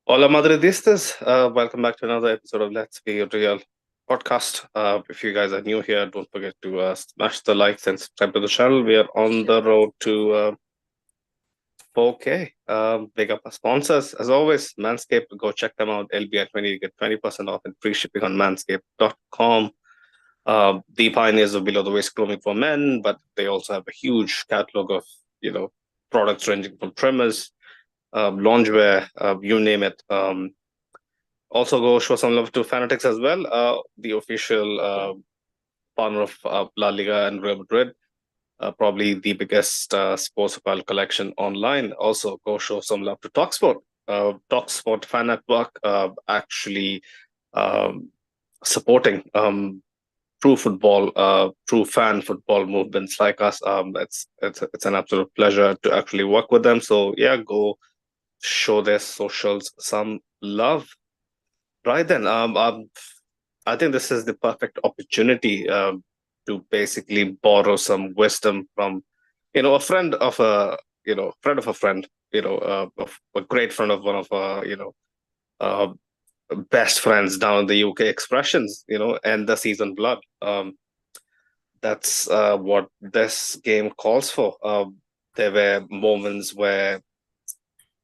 Hola Madridistas, welcome back to another episode of Let's Be Real podcast. If you guys are new here, don't forget to smash the likes and subscribe to the channel. We are on the road to 4K. Big up our sponsors. As always, Manscaped, go check them out. LBI20, you get 20% off and free shipping on manscaped.com. The pioneers of below the waist grooming for men, but they also have a huge catalog of, products ranging from trimmers, loungewear, you name it. Also, go show some love to Fanatics as well, the official partner of La Liga and Real Madrid, probably the biggest sports apparel collection online. Also, go show some love to Talksport. Talksport Fan Network actually um, supporting true football, true fan football movements like us. It's an absolute pleasure to actually work with them. So yeah, go show their socials some love. Right then, I think this is the perfect opportunity to basically borrow some wisdom from, a friend of a, friend of a friend, of a great friend of one of our, uh, best friends down in the UK expressions, and the season blood. That's what this game calls for. There were moments where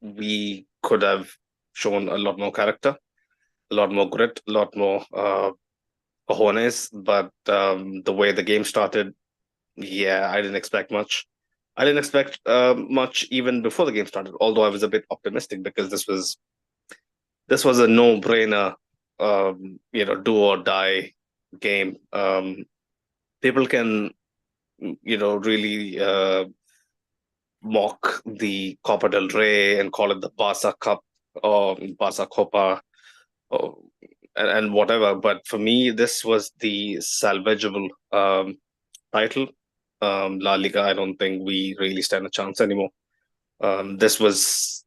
we could have shown a lot more character, a lot more grit, a lot more cojones, but the way the game started, yeah, I didn't expect much. I didn't expect much even before the game started. Although I was a bit optimistic because this was a no-brainer, do or die game. People can, really mock the Copa del Rey and call it the Barca Cup or Barca Copa or and whatever. But for me, this was the salvageable title. La Liga, I don't think we really stand a chance anymore. This was,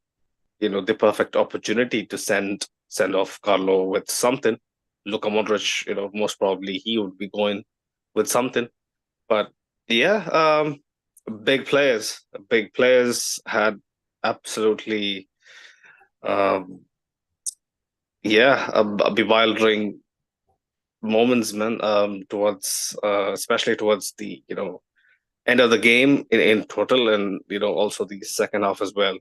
the perfect opportunity to send off Carlo with something. Luka Modric, most probably he would be going with something. But yeah, big players had absolutely, um, yeah, a bewildering moments, man. Towards especially towards the end of the game in total, and also the second half as well.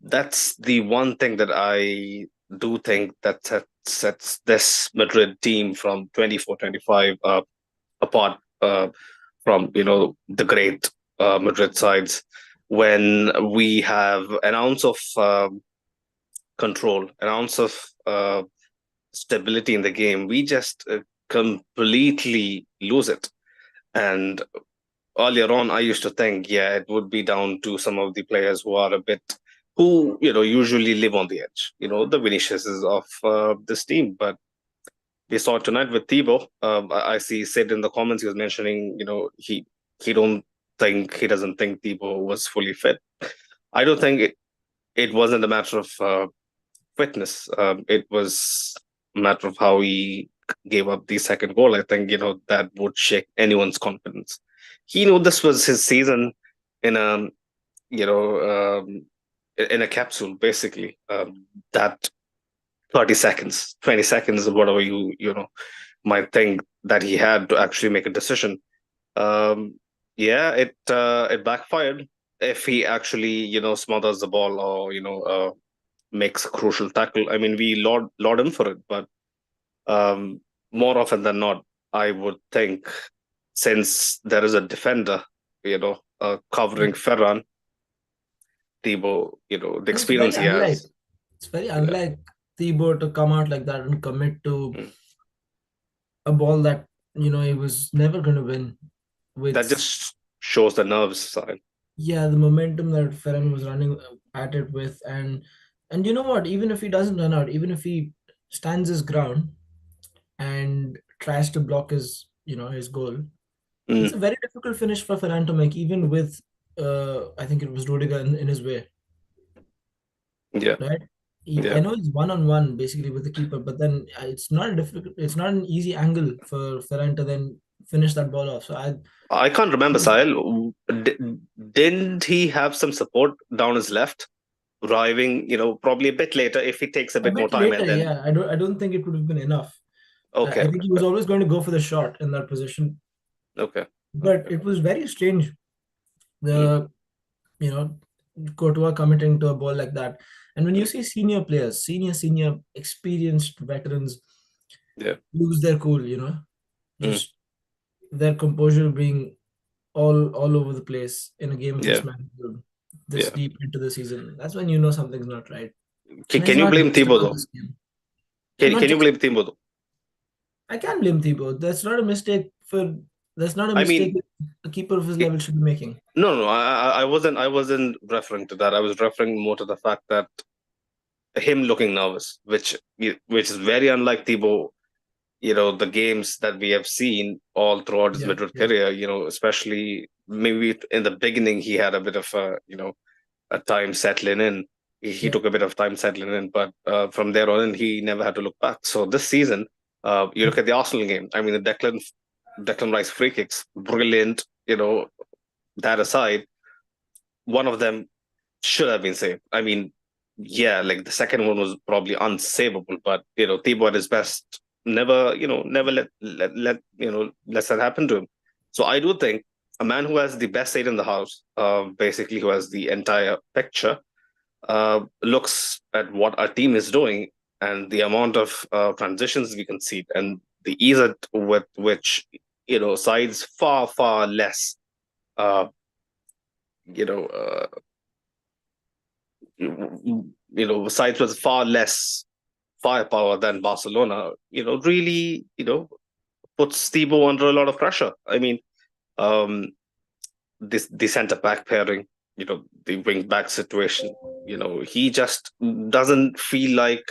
That's the one thing that I do think that sets this Madrid team from 24-25 apart from the great Madrid sides when we have an ounce of control, an ounce of stability in the game. We just completely lose it. And earlier on, I used to think, yeah, it would be down to some of the players who are a bit, who, usually live on the edge, the Viniciuses of this team. But we saw it tonight with Thibaut. I see Sid in the comments, he was mentioning, he doesn't think Thibaut was fully fit. I don't think it wasn't a matter of fitness. It was a matter of how he gave up the second goal. I think, that would shake anyone's confidence. He knew this was his season in a, you know, um, in a capsule, basically. That 30 seconds, 20 seconds, whatever might think that he had to actually make a decision. Um, yeah, it backfired. If he actually, smothers the ball or, makes a crucial tackle, I mean, we laud him for it, but um, more often than not, I would think since there is a defender, covering Yeah. Ferran, Thibaut, the And it's very experience he unlike has. it's very Yeah. unlike Thibaut to come out like that and commit to Mm. a ball that he was never going to win That with. just shows the nerves side. Yeah, the momentum that Ferran was running at it with, and you know what? Even if he doesn't run out, even if he stands his ground and tries to block his goal, it's Mm. a very difficult finish for Ferran to make, even with I think it was Rudiger in his way. Yeah, Right? I yeah. know he's one on one basically with the keeper, but then it's not a difficult, it's not an easy angle for Ferran to then finish that ball off. So I can't I remember, was, Sahil. Didn't he have some support down his left? arriving, probably a bit later if he takes a A bit more bit time, later, and then yeah. I don't think it would have been enough. I okay, think he was always going to go for the shot in that position, okay, but okay. it was very strange. Mm, The you know Courtois committing to a ball like that, and when you mm, see senior players, senior experienced veterans yeah, lose their cool, mm, just their composure being all over the place in a game of yeah, this magnitude, this yeah. deep into the season. That's when you know something's not right. And it's Can you not blame just Thibaut about though? this game. Yeah, not Can you just. blame Thibaut though? I can blame Thibaut. That's not a mistake for. That's not a I mistake mean, that a keeper of his it, level should be making. no, I wasn't referring to that. I was referring more to the fact that him looking nervous, which is very unlike Thibaut. The games that we have seen all throughout his Yeah, Madrid yeah, career. Especially maybe in the beginning, he had a bit of a time settling in. He yeah, took a bit of time settling in, but from there on in, he never had to look back. So this season, you look at the Arsenal game. I mean, the Declan Rice free kicks, brilliant. That aside, one of them should have been saved. I mean, yeah, like the second one was probably unsavable, but Thibaut at his best never let that happen to him. So I do think a man who has the best seat in the house, basically who has the entire picture, looks at what our team is doing and the amount of transitions we concede and the ease with which sides far less uh, you know uh, sides with far less firepower than Barcelona, really, puts Thibaut under a lot of pressure. I mean, um, this the centre back pairing, the wing back situation, he just doesn't feel like,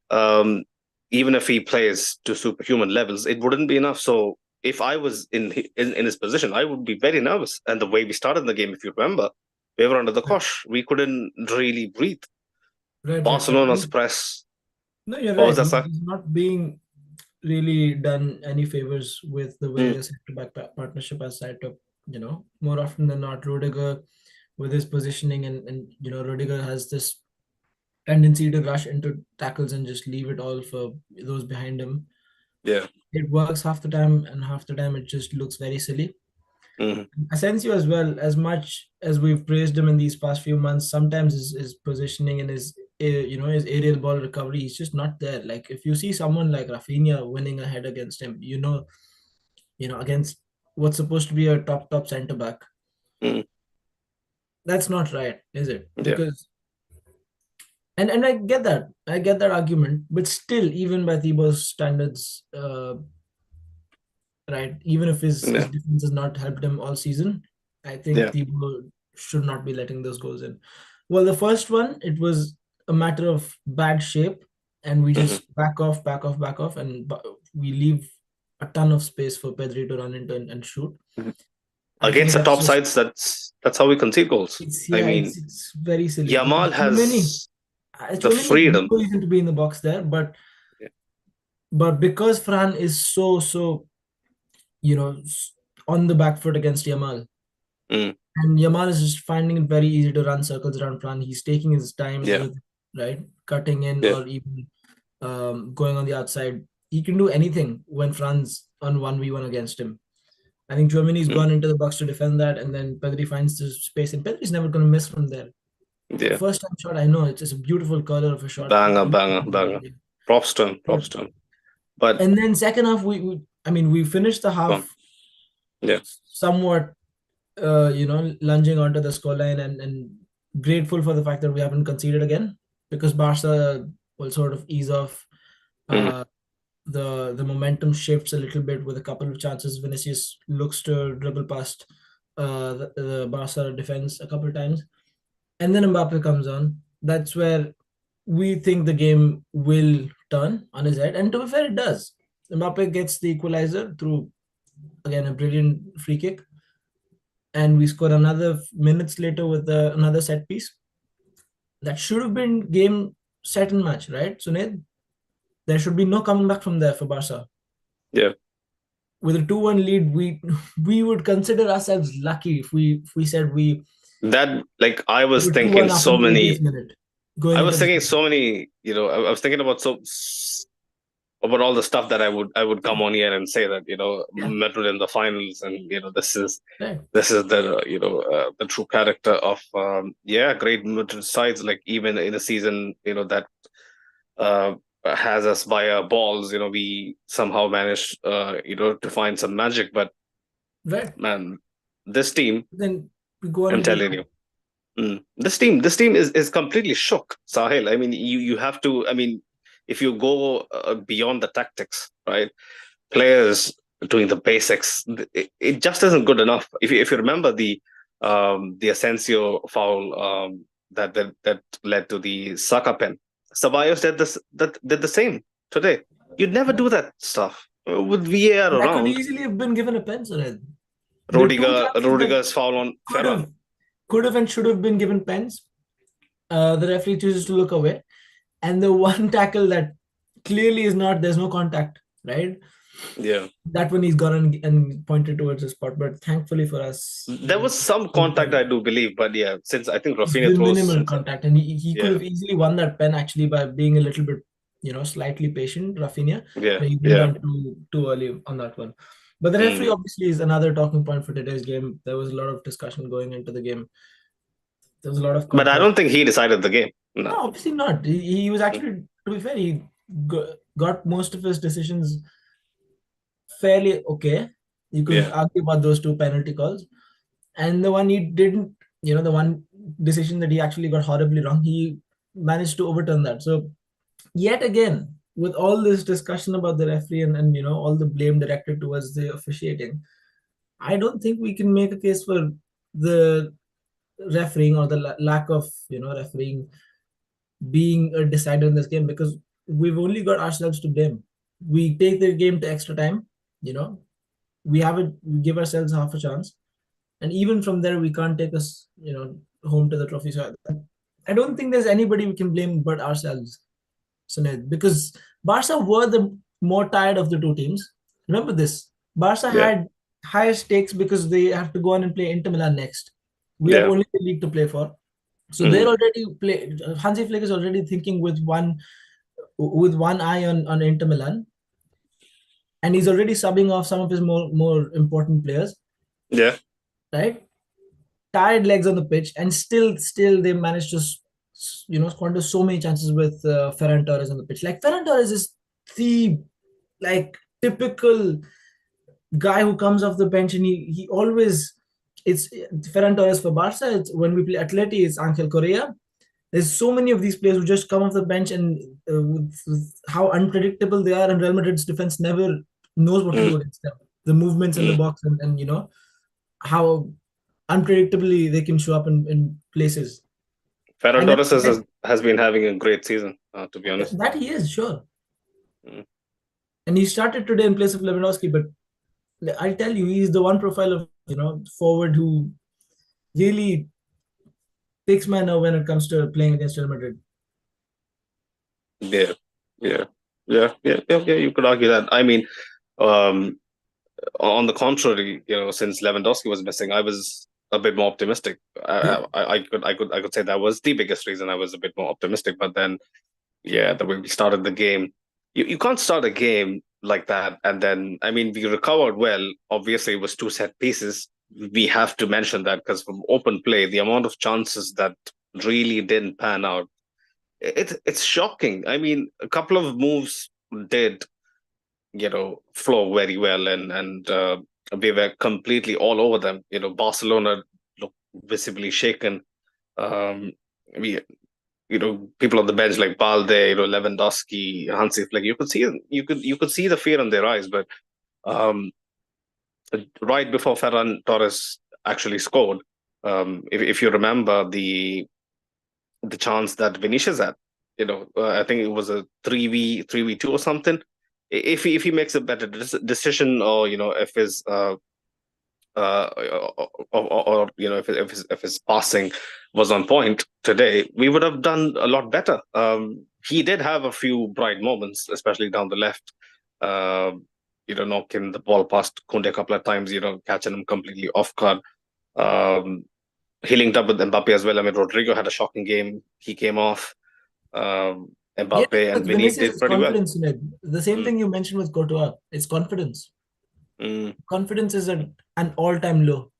um, even if he plays to superhuman levels, it wouldn't be enough. So if I was in his position, I would be very nervous. And the way we started the game, if you remember, we were under the right, cosh. We couldn't really breathe. right. Barcelona's press. No, you're What was right. that, sir? He's not being really done any favors with the way Mm, the centre back partnership has set up. More often than not, Rudiger with his positioning and Rudiger has this tendency to rush into tackles and just leave it all for those behind him. yeah. It works half the time, and half the time it just looks very silly. Mm, Asensio as well, as much as we've praised him in these past few months, sometimes his positioning and his aerial ball recovery, he's just not there. Like if you see someone like Rafinha winning a head against him, against what's supposed to be a top center back, mm, that's not right, is it? yeah. Because and I get that argument, but still, even by Thibaut's standards, right? Even if his Yeah. defense has not helped him all season, I think Yeah. Thibaut should not be letting those goals in. Well, the first one, it was a matter of bad shape, and we Hmm. just back off, and we leave a ton of space for Pedri to run into and shoot. I Against think the that's top just sides, that's how we concede goals. it's I yeah, mean, it's very silly because Yamal has the Tchouaméni has freedom. no reason to be in the box there, Yeah. but because Fran is so you know on the back foot against Yamal, Mm, and Yamal is just finding it very easy to run circles around Fran. He's taking his time yeah. with right cutting in Yeah. or even going on the outside. He can do anything when Fran's on 1v1 against him. I think Germany's Mm, gone into the box to defend that, and then Pedri finds the space, and Pedri's never going to miss from there. yeah. First time shot, I know it's just a beautiful color of a shot. Banger. Props to him. But Props to him. But and then second half, I mean, we finished the go on. half Yeah. somewhat, lunging onto the scoreline and grateful for the fact that we haven't conceded again because Barca will sort of ease off. Mm, Uh, the momentum shifts a little bit with a couple of chances. Vinicius looks to dribble past the Barca defense a couple of times, and then Mbappe comes on. That's where we think the game will turn on his head, and to be fair, it does. Mbappe gets the equalizer through again a brilliant free kick, and we score another minutes later with another set piece that should have been game set and match, right, Sunil? There should be no coming back from there for Barca. yeah. With a 2-1 lead, we would consider ourselves lucky if we said we That, like, I was were thinking 2-1 after so the 80th many. minute. going I into was the thinking so many, I was thinking about all the stuff that I would come on here and say that, yeah, Madrid in the finals, and this is right, the true character of great Madrid sides, like even in a season that uh, has us by our balls. We somehow managed to find some magic. But right. man, this team, Then we go on I'm to the telling you, this team is completely shook, Sahil. I mean, you have to. I mean, if you go beyond the tactics, right? Players doing the basics, it just isn't good enough. If you remember the Asensio foul, that led to the Saka pen, Ceballos did the same today. You'd never do that stuff with VAR that could around. easily have been given a pen, Sunil. There are two Rudiger chances that Rudiger's foul on could Ferran. have and should have been given pens. The referee chooses to look away, and the one tackle that clearly is not, there's no contact, right? Yeah, That one he's gone and pointed towards the spot, but thankfully for us, there was some contact, I do believe, but yeah, since I think it's Rafinha been throws, minimal contact, and he could yeah, have easily won that pen actually by being a little bit, slightly patient, Rafinha. yeah, But he went yeah. down too early on that one. But the referee Mm. obviously is another talking point for today's game. There was a lot of discussion going into the game. There was a lot of But I controversy. don't think he decided the game. No. No, obviously not. He was actually, to be fair, he got most of his decisions fairly okay. You could Yeah. argue about those two penalty calls. And the one he didn't, the one decision that he actually got horribly wrong, he managed to overturn that. So, yet again, with all this discussion about the referee and all the blame directed towards the officiating, I don't think we can make a case for the refereeing or the lack of, refereeing being a decider in this game, because we've only got ourselves to blame. We take the game to extra time, you know, we give ourselves half a chance, and even from there we can't take us, home to the trophy. So I don't think there's anybody we can blame but ourselves, Sunil, because Barca were the more tired of the two teams. Remember this: Barca Yeah. had higher stakes because they have to go on and play Inter Milan next. We have Yeah. only the league to play for. So they're Mm. already play. Hansi Flick is already thinking with one eye on Inter Milan, and he's already subbing off some of his more important players. Yeah. Right, tired legs on the pitch, and still they managed to squander so many chances with Ferran Torres on the pitch. Like Ferran Torres is the like typical guy who comes off the bench, and he always, it's Ferran Torres for Barca. It's when we play Atleti, it's Angel Correa. There's so many of these players who just come off the bench, and with how unpredictable they are, and Real Madrid's defense never knows what to Mm. do against them. The movements in the Mm. box, and how unpredictably they can show up in places. Ferran And then Torres has been having a great season, to be honest. that he is, sure. Mm. And he started today in place of Lewandowski, but I tell you, he's the one profile of forward who really takes my nerve when it comes to playing against Real Madrid. Yeah. Yeah. Yeah. Yeah. Yeah. Yeah. You could argue that. I mean, um, on the contrary, since Lewandowski was missing, I was a bit more optimistic. Yeah, I could say that was the biggest reason I was a bit more optimistic. But then, yeah, the way we started the game, you can't start a game like that. And then, I mean, we recovered well. Obviously, it was two set pieces. We have to mention that, because from open play, the amount of chances that really didn't pan out, it's shocking. I mean, a couple of moves did flow very well, and we were completely all over them. Barcelona looked visibly shaken. We people on the bench like Balde, Lewandowski, Hansi Flick, you could see the fear in their eyes. But um, right before Ferran Torres actually scored, if you remember the chance that Vinicius had, I think it was a 3v2 or something. If he makes a better decision, or if his or if his passing was on point today, we would have done a lot better. He did have a few bright moments, especially down the left. Knocking the ball past Kunde a couple of times, catching him completely off guard. Um, he linked up with Mbappe as well. I mean, Rodrigo had a shocking game. He came off. Yeah, Mbappe and with Vinny Vinicius, did it's pretty well. confidence in it. The same Mm, thing you mentioned with Courtois. It's confidence. mm. Confidence is at an all-time low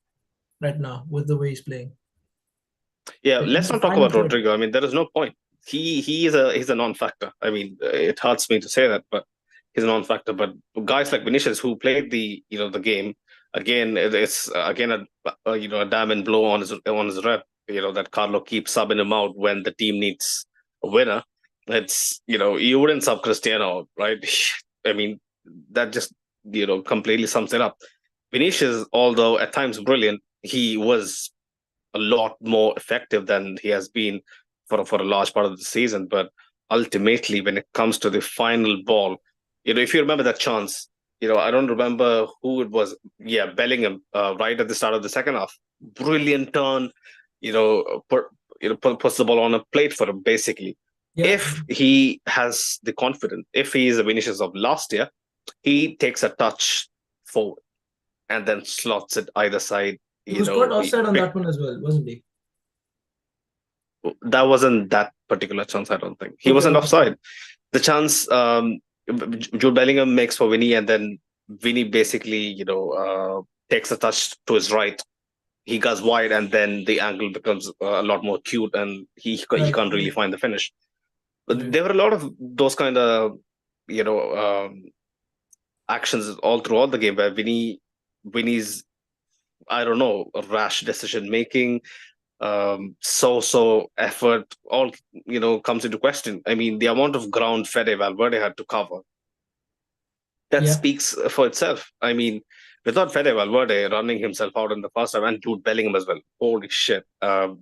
right now with the way he's playing. Yeah, In let's the not talk final about third. Rodrigo. I mean, there is no point. He's a non-factor. I mean, it hurts me to say that, but he's a non-factor. But guys like Vinicius, who played the game again, it's again a diamond blow on his rep. That Carlo keeps subbing him out when the team needs a winner. It's you wouldn't sub Cristiano, right? I mean, that just completely sums it up. Vinicius, although at times brilliant, he was a lot more effective than he has been for a large part of the season. But ultimately, when it comes to the final ball, if you remember that chance, I don't remember who it was. Yeah, Bellingham, right at the start of the second half, brilliant turn. Puts the ball on a plate for him. Basically, Yeah, if he has the confidence, if he is the Vinicius of last year, he takes a touch forward and then slots it either side. he was caught He offside on pick that one as well, wasn't he? That wasn't that particular chance, I don't think. He Okay, wasn't okay. offside. The chance Jude Bellingham makes for Vinny, and then Vinny basically, takes a touch to his right. He goes wide, and then the angle becomes a lot more acute, and he Right, can't really right, find the finish. But right. there were a lot of those kind of you know actions all throughout the game where Vinny's, I don't know, rash decision making, so effort all comes into question. I mean, the amount of ground Fede Valverde had to cover, that Yeah. speaks for itself. I mean, without Fede Valverde running himself out in the first half and Jude Bellingham as well, holy shit,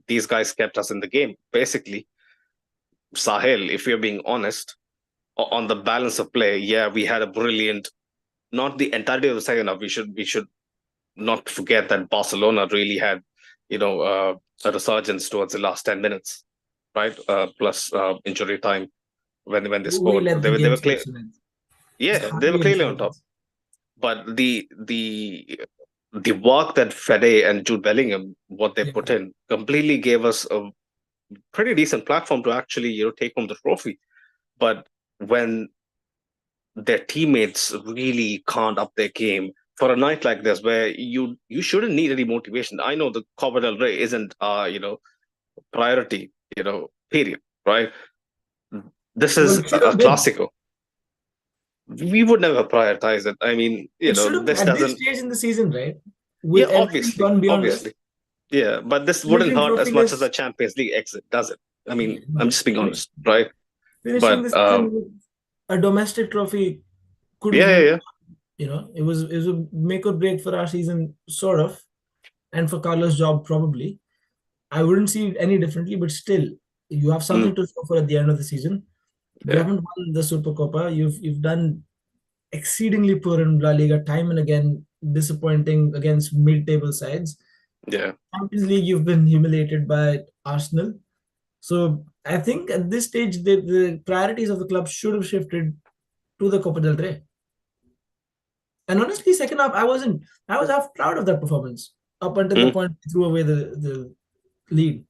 these guys kept us in the game. Basically, Sahel, if we're being honest, on the balance of play, yeah, we had a brilliant. Not the entirety of the second half. We should not forget that Barcelona really had, a resurgence towards the last 10 minutes, right? Plus injury time when they We scored. let the They game were slip, clear. Sumit. It's Yeah, they were hardly any clearly on top. chances. But the work that Fede and Jude Bellingham, what they Yeah. put in, completely gave us a pretty decent platform to actually take home the trophy. But when their teammates really can't up their game for a night like this, where you shouldn't need any motivation. I know the Copa del Rey isn't priority, period, right? This Well, is it should a have been. classico. We would never prioritize it. I mean, It should have been this at this doesn't. stage in the season, right? Yeah, With everything obviously, gone beyond obviously, this, yeah, but this wouldn't finishing hurt as much as a trophyless. Champions League exit, does it? I Yeah, mean, I'm no. just being honest, right? Finishing But the season with a domestic trophy could have, yeah, yeah, yeah. it was a make or break for our season, sort of, and for Carlos' job probably. I wouldn't see it any differently, but still, you have Mm, something to show for at the end of the season. You yeah, haven't won the Super Copa. You've done exceedingly poor in La Liga time and again, disappointing against mid-table sides. yeah. Champions League, you've been humiliated by Arsenal. So I think at this stage, the priorities of the club should have shifted to the Copa del Rey. And honestly, second half, I was half proud of that performance up until the Mm. point we threw away the lead,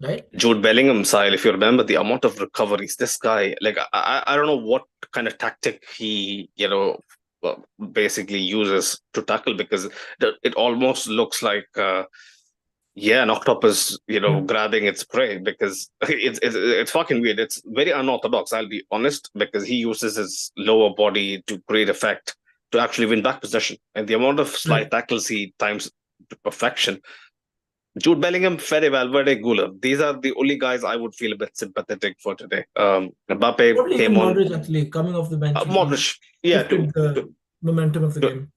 right? Jude Bellingham, Sile, if you remember the amount of recoveries, this guy, like, I don't know what kind of tactic he, basically uses to tackle, because it almost looks like, yeah, an octopus, Yeah. grabbing its prey, because it's fucking weird. It's very unorthodox, I'll be honest, because he uses his lower body to great effect to actually win back possession. And the amount of Right. slide tackles he times to perfection. Jude Bellingham, Fede Valverde, Guler. These are the only guys I would feel a bit sympathetic for today. Mbappe Probably even came on. Modric actually coming off the bench, he Modric, yeah, shifted the momentum of the to game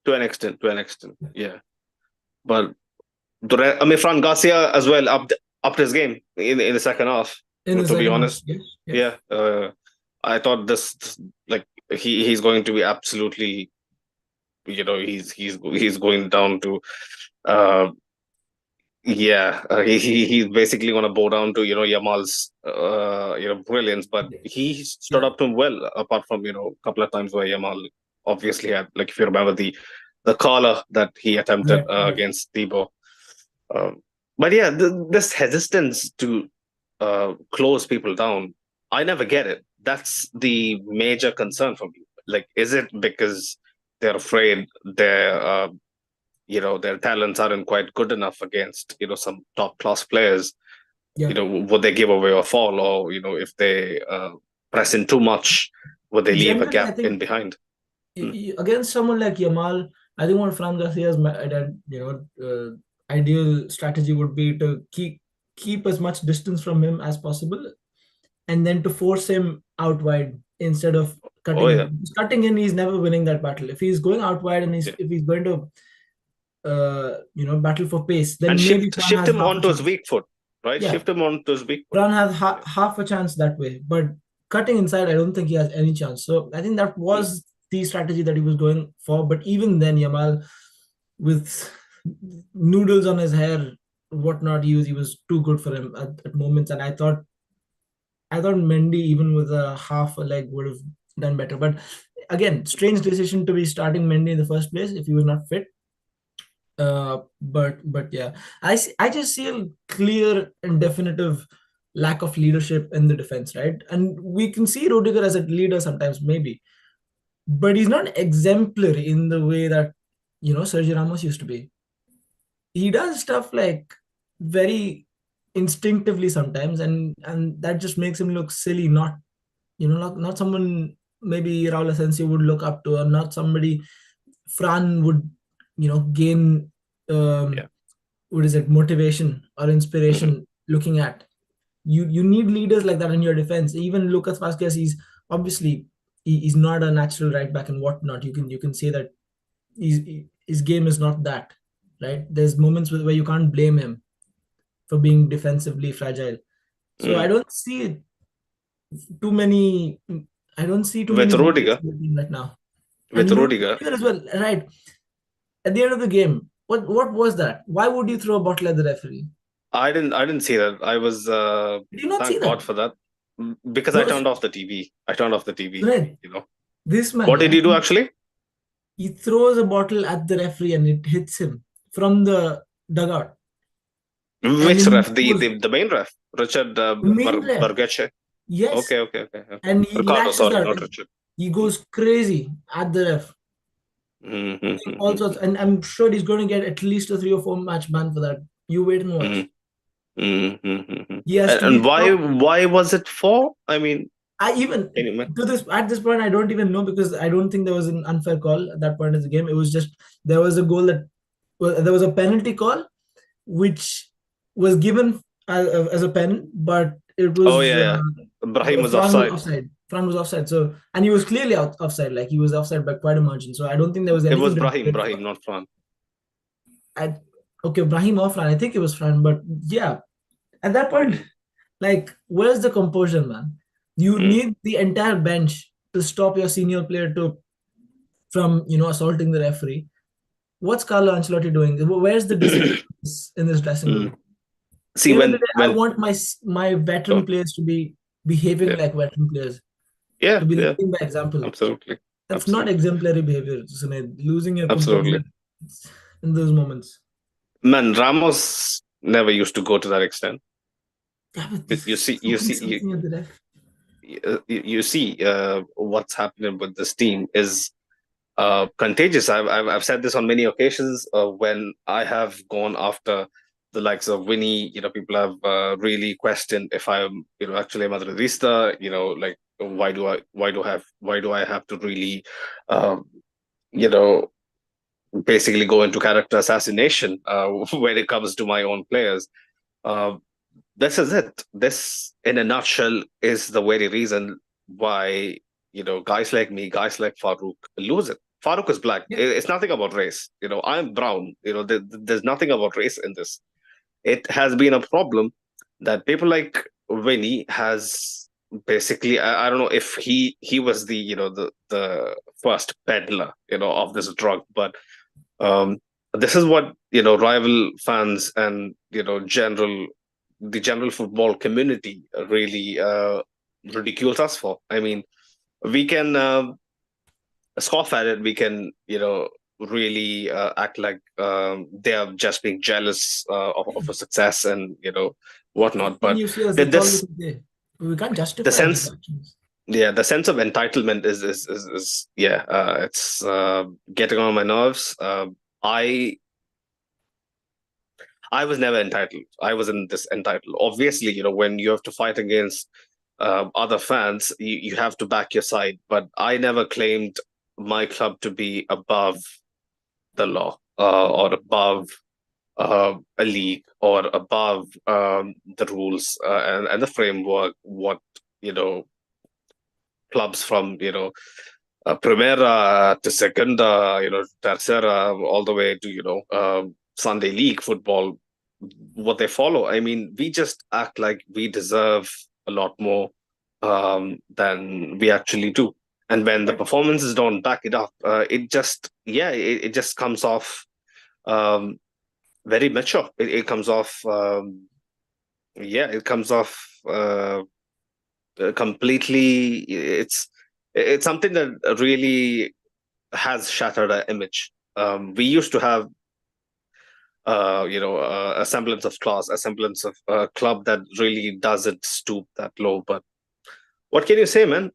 to an extent, yeah. But I mean, Fran Garcia as well upped his game in the second half. in the To be second half. honest, Yes, yes. yeah, I thought like he's going to be absolutely, he's going down to, uh, yeah, he's basically going to bow down to Yamal's brilliance, but he stood Yeah, up to him well. Apart from a couple of times where Yamal obviously had, like, if you remember the collar that he attempted right, right. against Thibaut. Um, but yeah, this hesitance to close people down. I never get it. That's the major concern for me. Like, is it because they're afraid their talents aren't quite good enough against some top class players? Yeah, Would they give away a fall, or if they press in too much, would they leave a generally, I gap in think behind? Mm. against someone like Yamal, I think what Fran Garcia's ideal strategy would be to keep as much distance from him as possible, and then to force him out wide instead of Oh cutting yeah, in. Cutting in, he's never winning that battle. If he's going out wide and yeah. if he's going to battle for pace, And then maybe Fran shift has him half a onto his chance. weak foot, right? Yeah, Shift him onto his weak foot. Fran has half a chance that way, but cutting inside, I don't think he has any chance. So I think that Mm. was the strategy that he was going for. But even then, Yamal, with noodles on his hair, whatnot, he was too good for him at moments. And I thought Mendy, even with a half a leg, would have done better. But again, strange decision to be starting Mendy in the first place if he was not fit. But yeah, I just see a clear and definitive lack of leadership in the defense, right? And we can see Rudiger as a leader sometimes, maybe, but he's not exemplary in the way that Sergio Ramos used to be. He does stuff like very instinctively sometimes, and that just makes him look silly. Not someone maybe Raul Asensio would look up to, or not somebody Fran would gain Yeah. what is it, motivation or Hmm. inspiration looking at. You need leaders like that in your defense. Even Lucas Vazquez, he's obviously he's not a natural right back and whatnot. You can say that his game is not that, right? There's moments where you can't blame him for being defensively fragile. So Mm. too many I don't see too With many leaders Rudiger, in the team right now. And with Rudiger, Rudiger as well, right? At the end of the game, what was that? Why would you throw a bottle at the referee? I didn't see that. I was Did you not see thank God that? for that. Because I No, turned off the TV. I turned off the TV. Junaid, this man, What did yeah, he do actually? he throws a bottle at the referee and it hits him from the dugout. And Which he ref? goes, The main ref, Richard the main ref, Bergece. yes, Okay. and he Ricardo, lashes sorry, out. not Richard. He goes crazy at the ref. All sorts, Mm-hmm. and I'm sure he's going to get at least a 3 or 4 match ban for that. You wait and watch. Mm-hmm. He has to be And why stopped. why was it for? I mean, I even anyway. to this at this point I don't even know, because I don't think there was an unfair call at that point of the game. It was just there was a goal that there was a penalty call which was given as a pen, but it Oh was yeah. Brahim was Fran was offside. offside. Fran was offside. So and he was clearly offside. Like he was offside by quite a margin. So I don't think there was It was anything to Brahim, debate Brahim, about. not Fran. I, okay, Brahim or Fran. I think it was Fran, but yeah, at that point, Mm, like, where's the composure, man? You mm. need the entire bench to stop your senior player to from assaulting the referee. What's Carlo Ancelotti doing? Where's the discipline in this dressing Mm. room? At See, the end of the when day, I when want my veteran oh, players to be behaving yeah, like veteran players, to yeah, be yeah, leading by example. absolutely, That's not absolutely, exemplary behavior, Sunaid. Losing your composure absolutely. in those moments. Man, Ramos never used to go to that extent. Yeah, but But he's throwing something at the ref. you see what's happening with this team is contagious. I've said this on many occasions when I have gone after the likes of Winnie. People have really questioned if I'm actually a Madridista. Like why do I have to really um, you know basically go into character assassination when it comes to my own players. Uh, this is it. This, in a nutshell, is the very reason why guys like me, guys like Farouk lose it. Farouk is black. Yeah, It's nothing about race. I'm brown. There's nothing about race in this. It has been a problem that people like Winnie has basically. I don't know if he was the first peddler of this drug, but um, this is what rival fans and the general football community really ridicules us for. I mean, we can scoff at it. We can really act like they are just being jealous of a success, and whatnot. In But UCS, th- that's all we this can say. We can't the justify these sense, actions. yeah, the sense of entitlement is yeah, it's getting on my nerves. I I was never entitled. I wasn't this entitled. Obviously, when you have to fight against other fans, you have to back your side. But I never claimed my club to be above the law, or above a league, or above the rules, and the framework. What you know, clubs from Primera to Segunda, Tercera, all the way to Sunday League football, what they follow. I mean, we just act like we deserve a lot more than we actually do. And when the performances don't back it up, it just comes off um, very mature. It comes off, it comes off completely. It's something that really has shattered our image. We used to have a semblance of class, a semblance of a club that really doesn't stoop that low. But what can you say, man?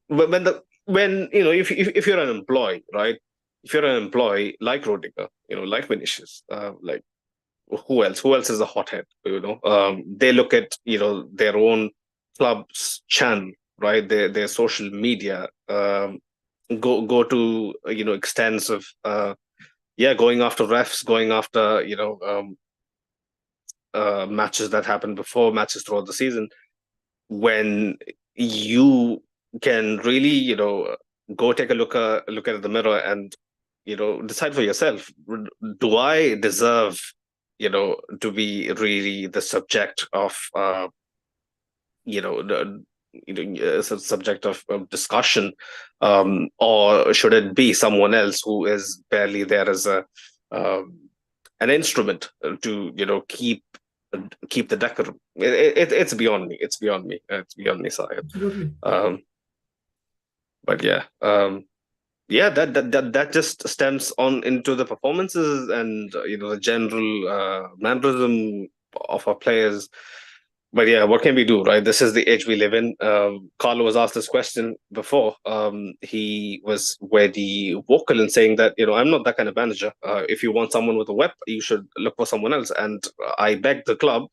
If you're an employee, right? If you're an employee like Rodiger, like Vinicius, like who else? Who else is a hothead? They look at their own club's channel, right? Their social media. Go to extents of going after refs, going after matches that happened before, matches throughout the season, when you can really go take a look at the mirror and decide for yourself, do I deserve to be really the subject of the subject of discussion, or should it be someone else who is barely there as a um, an instrument to keep the decorum. It's beyond me. It's beyond me. It's beyond me, Sahib. Absolutely. Um, but yeah, that just stems on into the performances and the general mannerism of our players. But yeah, what can we do, right? This is the age we live in. Carlo was asked this question before. He was very vocal in saying that, I'm not that kind of manager. If you want someone with a whip, you should look for someone else. And I beg the club,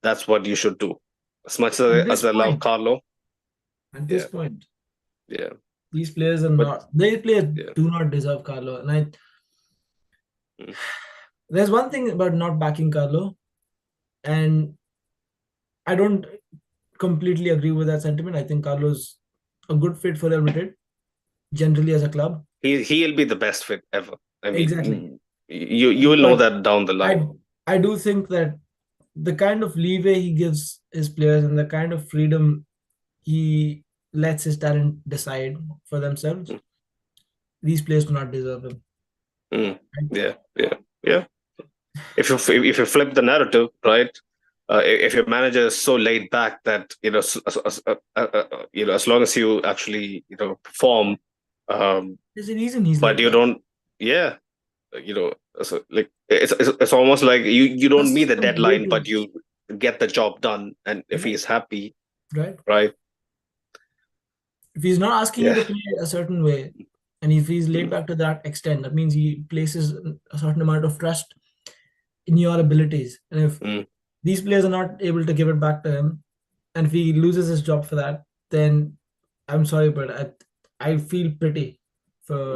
that's what you should do. As much At as this I love point, Carlo, at this yeah, point, yeah, these players are but not. They players yeah, do not deserve Carlo. And mm, there's one thing about not backing Carlo, and I don't completely agree with that sentiment. I think Carlo's a good fit for Real Madrid, generally as a club. he'll be the best fit ever. I mean, Exactly. you will know But that down the line. I do think that the kind of leeway he gives his players and the kind of freedom he lets his talent decide for themselves, Mm, these players do not deserve him. mm, Right? yeah, yeah, yeah. If you flip the narrative, right? If your manager is so laid back that as long as you actually perform, um, There's a reason he's but like you that. don't, yeah, so like it's almost like you don't meet Trust the him way deadline, too but much. you get the job done, and if Yeah, he's happy, right. right? If he's not asking you Yeah, to play a certain way, and if he's laid mm, back to that extent, that means he places a certain amount of trust in your abilities. And if mm, these players are not able to give it back to him, and if he loses his job for that, then I'm sorry, but I feel pretty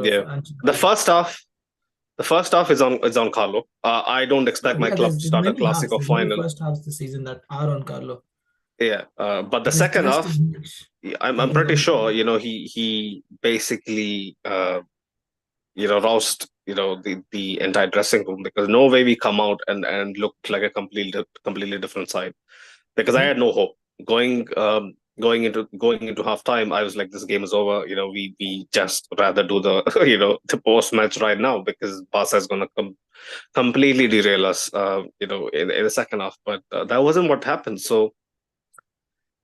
yeah. for The Ancelotti. first half, the first half is on Carlo. I don't expect my Yeah, club to there's start a many halves. Clasico There's many final. first halves this season that are on Carlo. Yeah, but the But it's second just half, as much I'm on pretty Ancelotti. sure he basically roused the entire dressing room, because no way we come out and look like a completely different side, because I Yeah, had no hope going into halftime. I was like, this game is over. We just rather do the the post match right now, because Barca is gonna completely derail us in the second half. But that wasn't what happened. So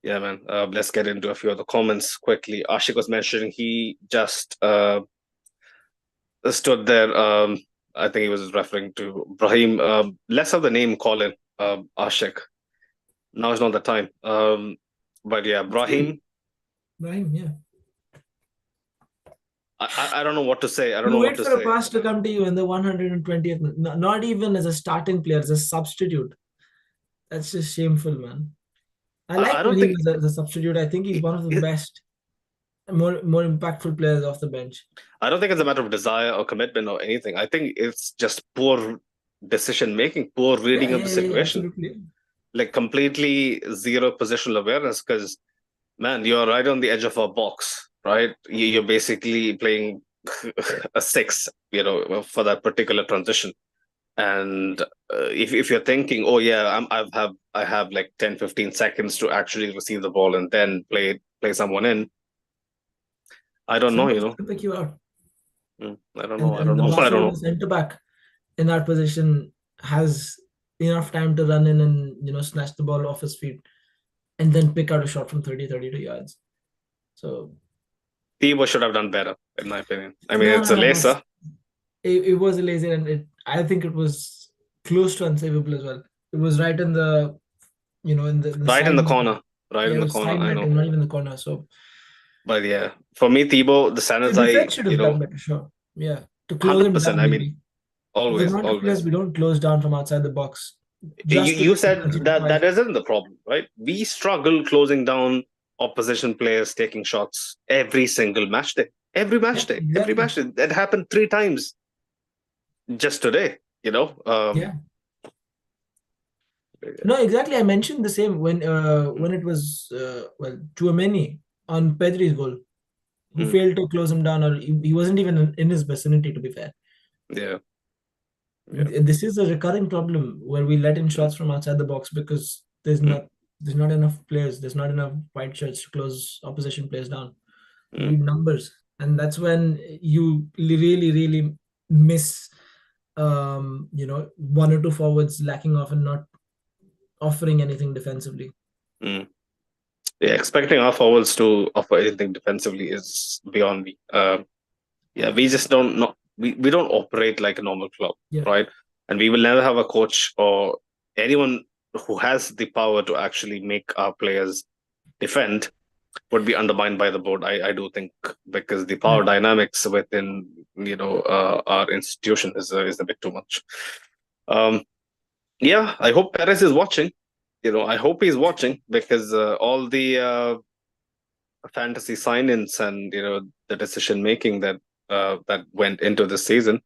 yeah, man. Let's get into a few of the comments quickly. Ashik was mentioning he just stood there. I think he was referring to Brahim. Less of the name Colin, Ashik. Now is not the time. But yeah, Brahim, Brahim, yeah. I don't know what to say. I don't You know what wait to for a say. pass to come to you in the 120th, not even as a starting player, as a substitute. That's just shameful, man. I I like don't Brahim think as a substitute. I think he's one of the it, best, more impactful players off the bench. I don't think it's a matter of desire or commitment or anything. I think it's just poor decision making, poor Yeah, reading of yeah, the yeah, yeah, situation, absolutely. like completely zero positional awareness. Because man, you're right on the edge of a box, right? You're basically playing a six, for that particular transition. And if you're thinking, oh yeah, I have like 10-15 seconds to actually receive the ball and then play someone in. I don't know, Someone's going to pick you out. I don't know, And I don't the know, I don't Barcelona know. centre back in that position has enough time to run in and snatch the ball off his feet and then pick out a shot from 30, 32 yards. So Thibaut should have done better, in my opinion. I mean, no, it's no, a no, no. laser, It was a lazy, and I think it was close to unsavable as well. It was right in the in the right in side the net. corner, right Yeah, in it the was corner. side I net know, and not even the corner. So but yeah, for me, Thibaut, the the Sanas, defense should have done better, sure. Yeah, to close him 100%. down I mean, maybe. With the always, amount of players always. we don't close down from outside the box, You just to you let him said concede that twice. that isn't the problem, right? We struggle closing down opposition players taking shots every single match day. Every Yeah, match day. Every exactly. match day. That happened 3 times just today, you know? Yeah. No, exactly. I mentioned the same when it was Tchouaméni on Pedri's goal, who mm, failed to close him down, or he wasn't even in his vicinity. To be fair, yeah, yeah. this is a recurring problem where we let in Mm, shots from outside the box because mm, there's not enough players, there's not enough white shirts to close opposition players down. You mm, need numbers, and that's when you really really miss one or two forwards lacking off and not offering anything defensively. mm. Yeah, expecting our forwards to offer anything defensively is beyond me. Yeah, we just don't know. We don't operate like a normal club, Yeah, right? And we will never have a coach or anyone who has the power to actually make our players defend would be undermined by the board. I do think because the yeah, power dynamics within our institution is a bit too much. Um, yeah, I hope Perez is watching. I hope he's watching because all the fantasy sign-ins and the decision making that went into the season.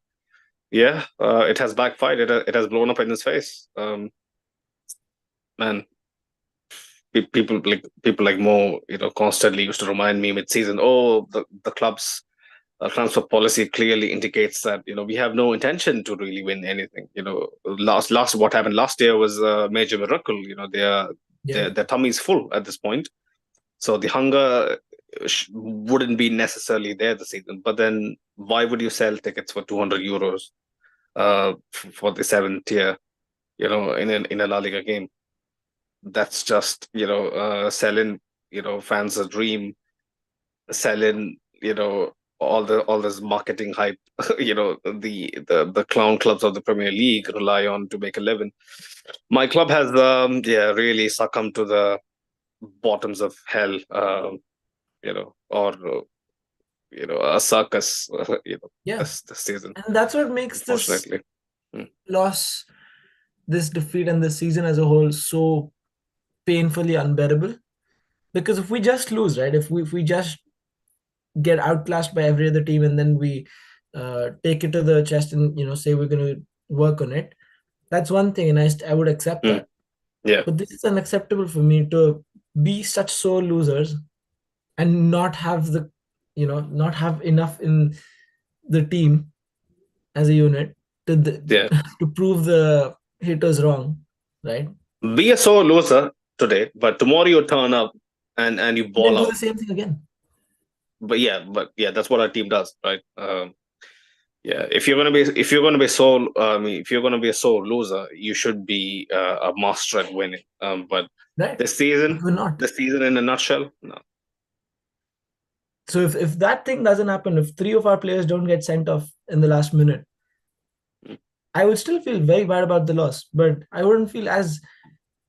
Yeah, it has backfired. It has blown up in his face. Man, people like Mo, constantly used to remind me mid-season. Oh, the club's transfer policy clearly indicates that we have no intention to really win anything. Last what happened last year was a major miracle. yeah. Their tummy's full at this point, so the hunger wouldn't be necessarily there this season. But then, why would you sell tickets for €200 for the seventh tier? In a La Liga game, that's just selling fans a dream, selling all this marketing hype. The clown clubs of the Premier League rely on to make a living. My club has really succumbed to the bottoms of hell, or a circus, Yeah, this season, and that's what makes this unfortunately. Mm, loss, this defeat, and this season as a whole so painfully unbearable. Because if we just lose, right? If we just get outclassed by every other team and then we take it to the chest and say we're going to work on it, that's one thing, and I would accept mm, that. yeah, But this is unacceptable for me to be such sore losers and not have not have enough in the team as a unit yeah. to prove the haters wrong, right? Be a sore loser today, but tomorrow you turn up and you And then ball do the out. same thing again. But yeah, that's what our team does, right? Yeah, if you're gonna be sore, I mean, if you're gonna be a sore loser, you should be a master at winning. But Right? this But season, we're not. this season in a nutshell, no. So if that thing doesn't happen, if three of our players don't get sent off in the last minute, Mm, I would still feel very bad about the loss, but I wouldn't feel as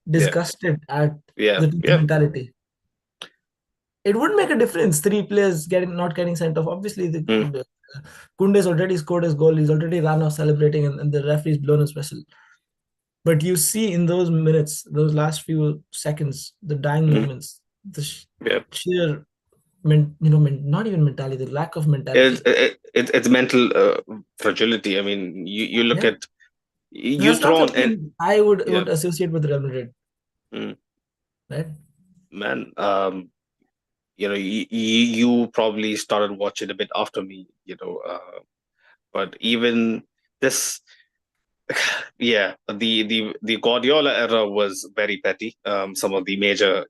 Yeah, disgusted at yeah, the team yeah. mentality. It would make a difference. Three players not getting sent off. Obviously, Mm, the Kunde's already scored his goal. He's already run off celebrating, and the referee's blown his whistle. But you see in those minutes, those last few seconds, the dying mm, moments, the yeah. sheer, not even mentality, the lack of It's mentality. it's mental fragility. I mean, you look Yeah, at you that's not thrown in. something I would Yeah, associate with Real Madrid, mm, right? man. You probably started watching a bit after me. But even this, yeah, the Guardiola era was very petty. Some of the major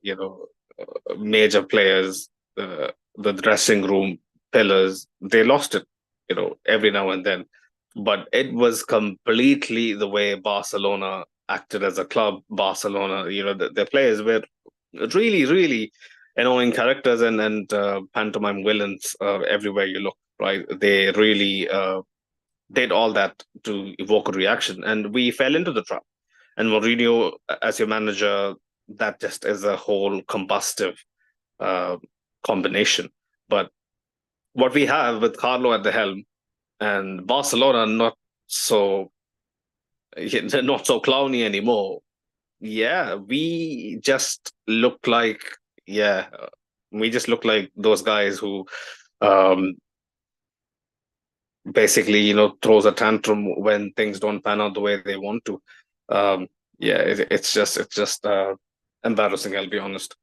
players, the dressing room pillars, they lost it, every now and then. But it was completely the way Barcelona acted as a club. Barcelona, the players were really, really annoying characters and pantomime villains everywhere you look. Right? They really did all that to evoke a reaction, and we fell into the trap. And Mourinho, as your manager, that just is a whole combustive uh, combination. But what we have with Carlo at the helm and Barcelona so not so clowny anymore. Yeah, yeah, we just look like those guys who um, basically throws a tantrum when things don't pan out the way they want to. Yeah, it's just embarrassing. I'll be honest.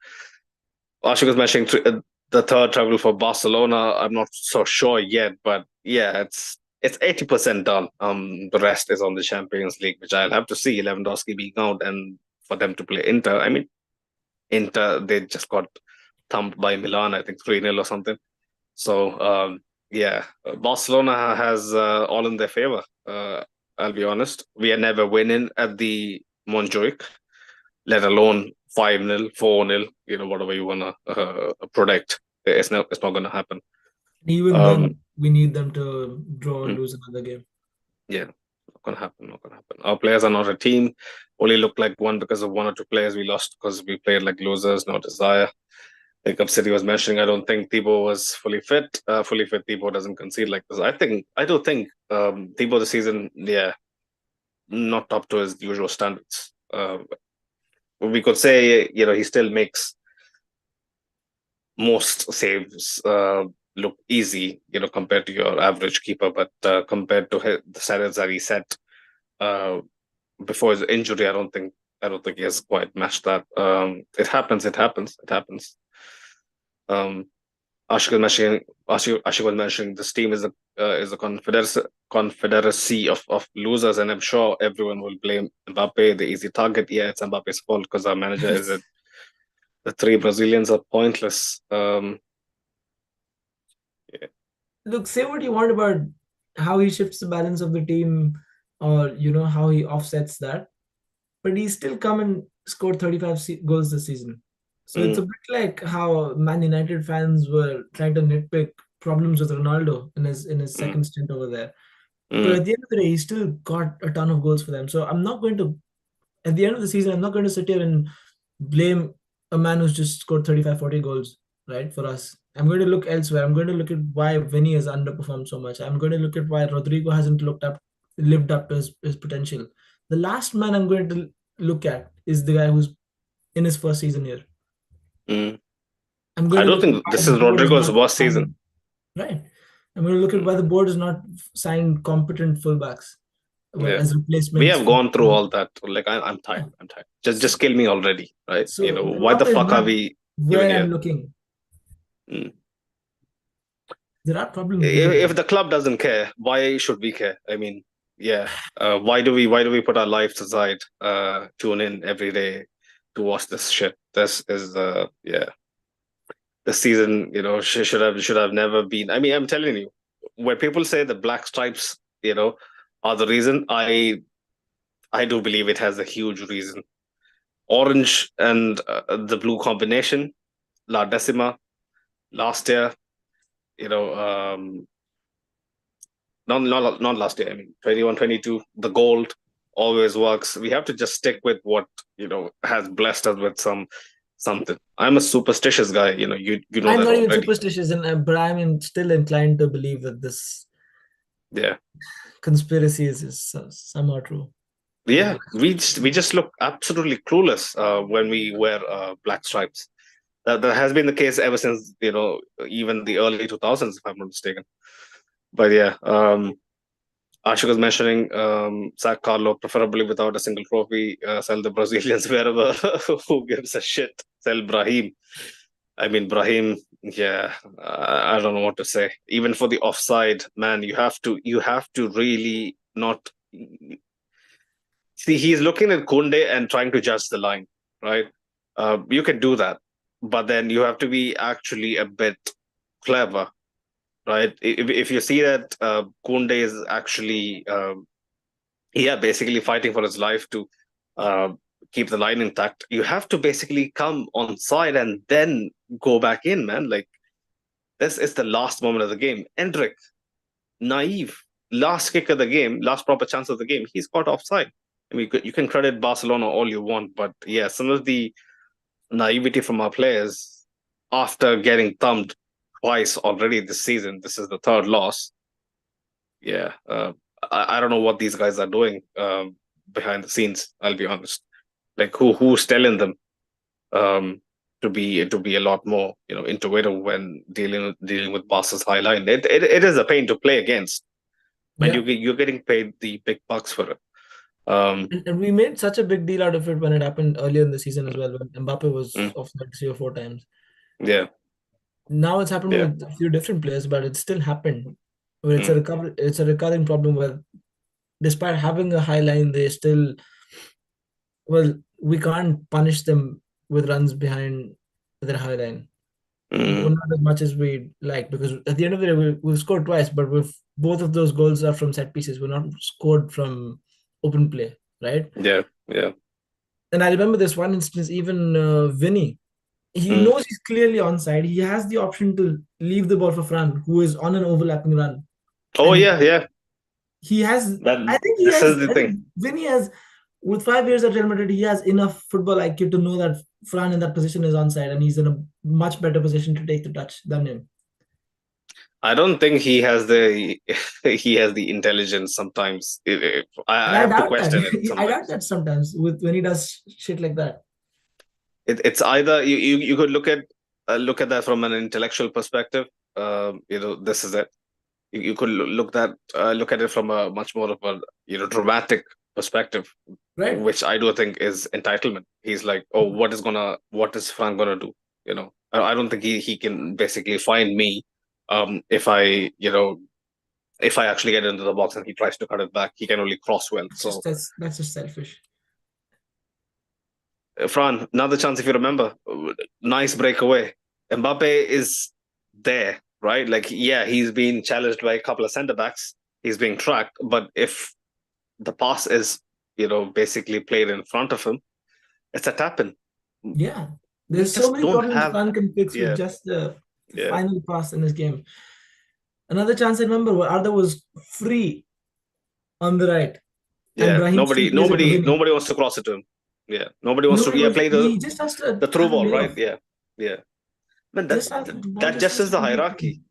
Ashik was mentioning the third travel for Barcelona. I'm not so sure yet, but yeah, it's 80% done. The rest is on the Champions League, which I'll have to see Lewandowski being out and for them to play Inter. I mean, Inter they just got thumped by Milan, I think 3-0 or something. So yeah, Barcelona has all in their favor. I'll be honest. We are never winning at the Montjuic, let alone 5-0, 4-0. Whatever you wanna predict. It's not gonna happen. Even Um, then, we need them to draw or mm, lose another game. yeah, not gonna happen. Not gonna happen. Our players are not a team. Only look like one because of one or two players we lost because we played like losers. No desire. Like City was mentioning, I don't think Thibaut was fully fit. Fully fit Thibaut doesn't concede like this. I do think Thibaut this season, yeah, not up to his usual standards. We could say, he still makes most saves look easy, compared to your average keeper, but compared to the standards that he set uh, before his injury, I don't think he has quite matched that. It happens. It happens. It happens. Um, Ashik was mentioning this team is a confederacy of losers, and I'm sure everyone will blame Mbappe, the easy target. Yeah, it's Mbappe's fault because our manager is it. The three Brazilians are pointless. Yeah. Look, say what you want about how he shifts the balance of the team, or how he offsets that, but he still come and scored 35 goals this season. So it's a Mm, bit like how Man United fans were trying to nitpick problems with Ronaldo in his mm, second stint over there. But mm, at the end of the day, he still got a ton of goals for them. So I'm not going to, at the end of the season, I'm not going to sit here and blame a man who's just scored 35, 40 goals, right, for us. I'm going to look elsewhere. I'm going to look at why Vinny has underperformed so much. I'm going to look at why Rodrigo hasn't lived up to his potential. The last man I'm going to look at is the guy who's in his first season here. mm. I'm going I to don't look at think why this the is board is Rodrigo's not worst season. signed, right. I'm going to look at Mm, why the board is not signed competent fullbacks yeah. as We replacements have for. gone through all that. Like I'm tired. Yeah. I'm tired. Just kill me already, right? So Why the Mbappe is fuck are not we even where I'm here? looking. Mm. There are problems bigger than If that. the club doesn't care, why should we care? I mean, yeah. Why do we put our lives aside? Tune in every day to watch this shit. This is yeah. The season, should have never been. I mean, I'm telling you, when people say the black stripes, are the reason, I do believe it has a huge reason. Orange and the blue combination, La Decima, last year, you know, not last year. I mean, 21, 22, the gold. always works. We have to just stick with what, has blessed us with something. I'm a superstitious guy, you know I'm that not even already. superstitious, but I'm still inclined to believe that this Yeah. conspiracy is somehow true. The Yeah, black we just look absolutely clueless when we wear black stripes. That has been the case ever since, even the early 2000s, if I'm not mistaken. But yeah, Ashok was mentioning sack Carlo, preferably without a single trophy. Sell the Brazilians wherever. Who gives a shit? Sell Brahim. I mean, Brahim. Yeah, I don't know what to say. Even for the offside, man, you have to really not see. He's looking at Kunde and trying to judge the line, right? You can do that, but then you have to be actually a bit clever, right? If you see that Kunde is actually yeah, basically fighting for his life to uh, keep the line intact. You have to basically come on side and then go back in, man. Like, this is the last moment of the game. Endrick, naive, last kick of the game, last proper chance of the game. He's caught offside. I mean, you can credit Barcelona all you want, but yeah, some of the naivety from our players after getting thumped twice already this season. This is the third loss. Yeah, I don't know what these guys are doing behind the scenes. I'll be honest. Like, who's telling them um, to be a lot more, intuitive when dealing with Barca's high line. It is a pain to play against, and Yeah, you're getting paid the big bucks for it. Um, and we made such a big deal out of it when it happened earlier in the season as well, when Mbappe was mm, offside 3 or 4 times. yeah, Now it's happened yeah, with a few different players, but it still happened. Where mm, it's a recurring problem where despite having a high line, they still, well, we can't punish them with runs behind their high line. mm, Not as much as we'd like, because at the end of the day, we've scored twice, but both of those goals are from set pieces. We're not scored from open play, right? yeah, yeah, And I remember this one instance, even Vinny, he mm. knows he's clearly onside. He has the option to leave the ball for Fran, who is on an overlapping run. Oh And yeah, yeah. he has, That this is the I thing. think Vinny has, with 5 years at Real Madrid, he has enough football IQ to know that Fran in that position is onside and he's in a much better position to take the touch than him. I don't think he has the he has the intelligence sometimes. And I I have to doubt that. question it I doubt sometimes. that sometimes with when he does shit like that. It's either you could look at that from an intellectual perspective. This is it. You could look at it from a much more of a dramatic perspective, Right? which I do think is entitlement. He's like, oh, what is Frank gonna do? I don't think he can basically find me if I actually get into the box and he tries to cut it back. He can only cross well. So That's just selfish. Fran, another chance if you remember. Nice breakaway. Mbappe is there, right? Like, yeah, he's been challenged by a couple of centre backs. He's being tracked, but if the pass is, basically played in front of him, it's a tap in. Yeah. We There's so just many don't problems have, Fran can fix with yeah, just the yeah, final pass in his game. Another chance I remember where Arda was free on the right and yeah. Brahim still Nobody, plays it to nobody, Vinny. nobody wants to cross it to him. Yeah, nobody wants to. Nobody Yeah, was, play he just has to the through have a ball, right? layoff. Yeah, yeah. Man, Just has, the ball that just just has is to the complete to hierarchy.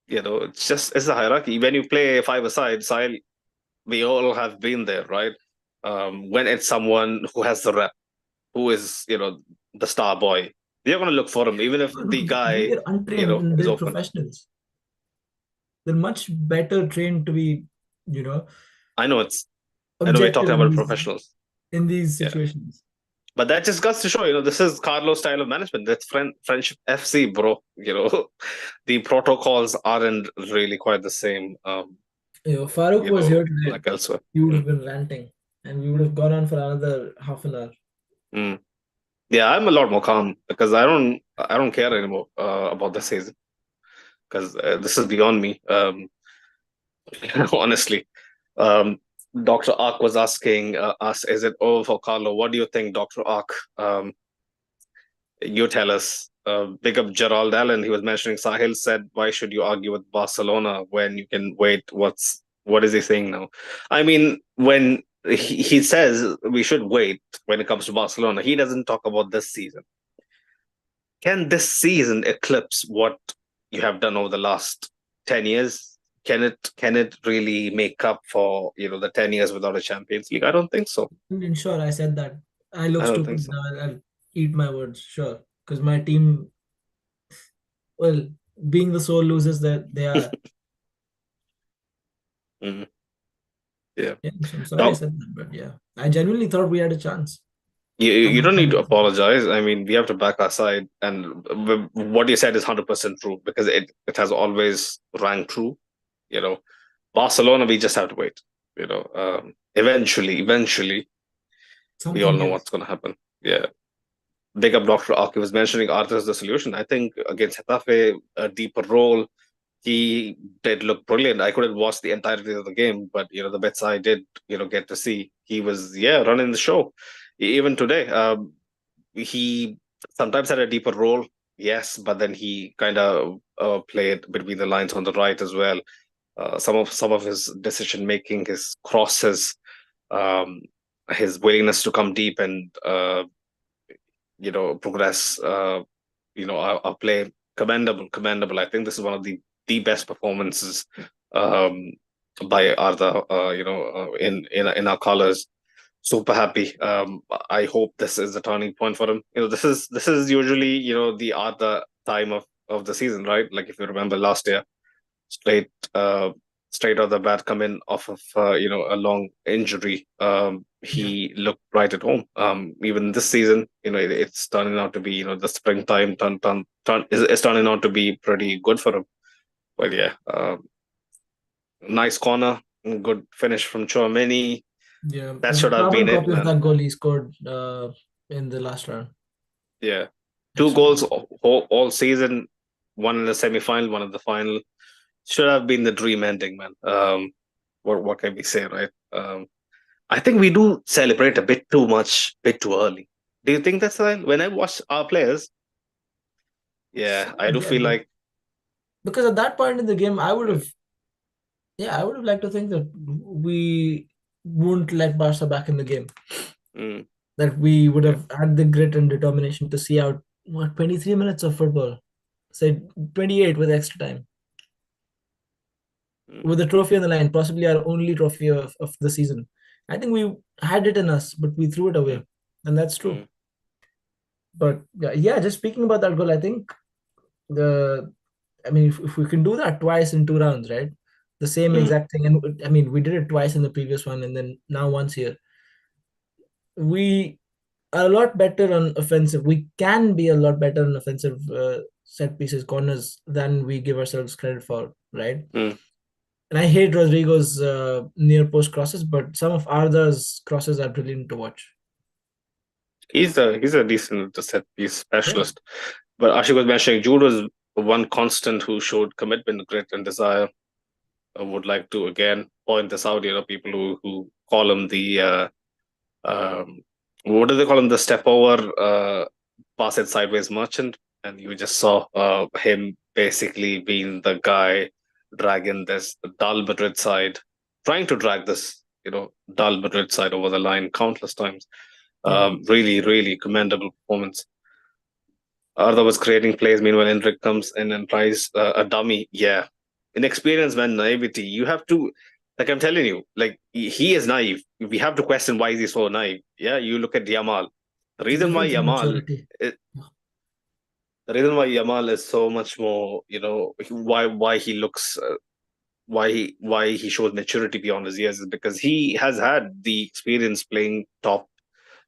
him. It's the hierarchy. When you play five-a-side, Sahil, we all have been there, right? When it's someone who has the rep, who is, the star boy, you're going to look for him, even if the Maybe guy, they're untrained and is they're open. professionals. They're much better trained to be, you know, I know we're objective talking about professionals. in these Yeah. situations. But that just goes to show, this is Carlos' style of management. That's French FC, bro. The protocols aren't really quite the same, Farouk was here today. like elsewhere. He would have Mm, been ranting, and we would have gone on for another half an hour. mm. Yeah, I'm a lot more calm because I don't care anymore about the season because this is beyond me. Honestly, um, Dr. Ark was asking us, "Is it over for Carlo?" What do you think, Dr. Ark? You tell us. Big up Gerald Allen. He was mentioning Sahil said, "Why should you argue with Barcelona when you can wait? What's What is he saying now? I mean, when he says we should wait when it comes to Barcelona, he doesn't talk about this season. Can this season eclipse what you have done over the last 10 years? Can it really make up for, the 10 years without a Champions League? I don't think so. And sure, I said that. I look I don't think stupid so. now. I'll eat my words, sure. Because my team, well, being the sole losers that they are. Mhm. Yeah. Yeah, so I'm sorry I No, said that, but yeah, I genuinely thought we had a chance. you I'm don't need to not. apologize. I mean, we have to back our side, and what you said is 100% true because it has always rang true. You know, Barcelona, we just have to wait. Eventually, we all Something know gives. what's going to happen. Yeah. Big up Dr. Aki was mentioning Arthur is the solution. I think against Getafe, a deeper role, he did look brilliant. I couldn't watch the entirety of the game, but the bits I did, get to see, he was running the show. Even today, he sometimes had a deeper role, yes, but then he kind of played between the lines on the right as well. Some of his decision making, his crosses, um, his willingness to come deep and progress. Our play commendable. I think this is one of the best performances um, by Arda. In our colors. Super happy. I hope this is the turning point for him. This is usually the Arda time of the season, right? Like if you remember last year, straight uh, straight off the bat, coming off of a long injury. Yeah, He looked right at home. Even this season, it's turning out to be the springtime is turning out to be pretty good for him. But yeah, nice corner, good finish from Chouameni. yeah. That It's a should have carbon been it, copy of man. that goal he scored in the last round. Yeah, two Excellent. goals all season, one in the semi-final, one in the final. Should have been the dream ending, man. What can we say, right? I think we do celebrate a bit too much, bit too early. Do you think that's right? When I watch our players, yeah, I Somewhat, do yeah, feel but like, because at that point in the game, mm, I would have liked to think that we wouldn't let Barca back in the game. mm, That we would yeah, have had the grit and determination to see out 23 minutes of football, say 28 with extra time, mm, with the trophy on the line, possibly our only trophy of the season. I think we had it in us, but we threw it mm, away, and that's mm, true. But yeah, just speaking about that goal, I think the I mean, if we can do that twice in 2 rounds, right? The same mm, exact thing, and I mean, we did it twice in the previous one, and then now once here. We are a lot better on offensive. We can be a lot better on offensive set pieces, corners than we give ourselves credit for, right? mm. And I hate Rodrigo's near post crosses, but some of Arda's crosses are brilliant to watch. He's a decent set piece Yeah, specialist. But Ashik was mentioning Jude was one constant who showed commitment, grit, and desire. I would like to again point this out. People who call him the um, what do they call him? The step over, pass it sideways merchant, and you just saw him basically being the guy dragging this dull Madrid side, trying to drag this dull Madrid side over the line countless times. yeah, Really, really commendable performance. Arda was creating plays. Meanwhile, Enric comes in and tries a dummy. Yeah, inexperience, man, naivety. You have to, like I'm telling you, like he is naive. We have to question why is he so naive. Yeah, you look at Yamal. The it's a reason why difference in Yamal, maturity. i- the reason why Yamal is so much more, why he looks, why he shows maturity beyond his years is because he has had the experience playing top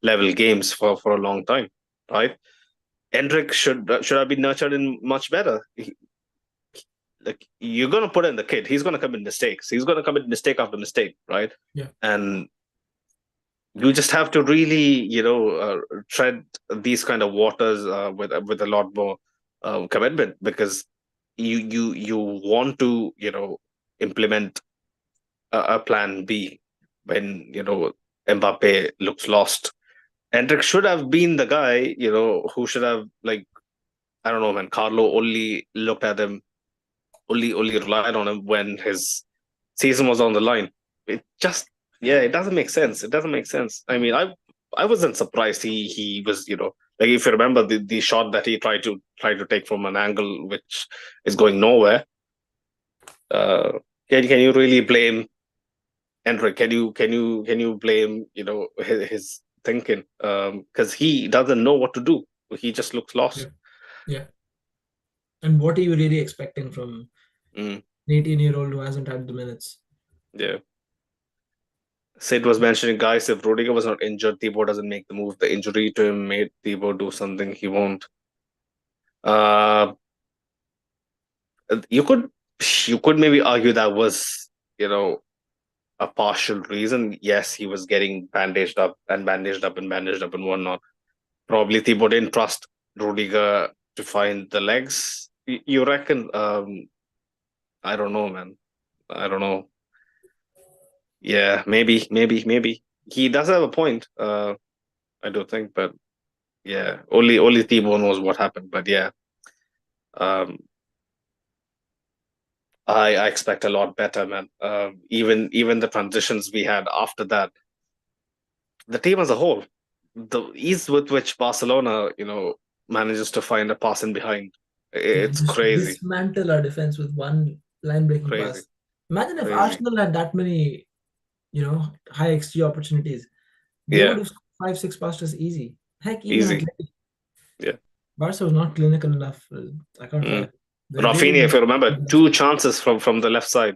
level games for a long time, right? Endrick should have been nurtured in much better. Like you're gonna put in the kid, he's gonna commit mistakes. He's gonna commit mistake after mistake, right? Yeah, And you just have to really, tread these kind of waters with a lot more commitment because you want to implement a plan B when Mbappe looks lost. Endrick should have been the guy, who should have like I don't know, man. Carlo only looked at him, only relied on him when his season was on the line. It just, yeah, it doesn't make sense. It doesn't make sense. I mean, I wasn't surprised he was, like if you remember the shot that he tried to take from an angle which is going nowhere. Uh, can you really blame Enric? Can you blame his thinking? Because he doesn't know what to do. He just looks lost. Yeah. Yeah. And what are you really expecting from Mm, an 18-year-old who hasn't had the minutes? yeah. Sid was mentioning, guys, if Rudiger was not injured, Thibaut doesn't make the move. The injury to him made Thibaut do something he won't. Uh, you could you could maybe argue that was a partial reason. Yes, he was getting bandaged up and bandaged up and bandaged up and whatnot. Probably Thibaut didn't trust Rudiger to find the legs. You reckon? I don't know, man. I don't know. Yeah, maybe he does have a point. I do think, but yeah, only Thibaut knows what happened. But yeah, um, I expect a lot better, man. Even the transitions we had after that, the team as a whole, the ease with which Barcelona, manages to find a pass in behind, Yeah, it's just crazy, dismantle our defense with one line breaking crazy, pass. Imagine if crazy. Arsenal had that many, high XG opportunities. They would Yeah, have scored 5, 6 past us easy. Heck, even easy. Athletic. Yeah. Barca was not clinical enough. I can't lie. Mm. They Rafinha, if really you remember, two chances from the left side,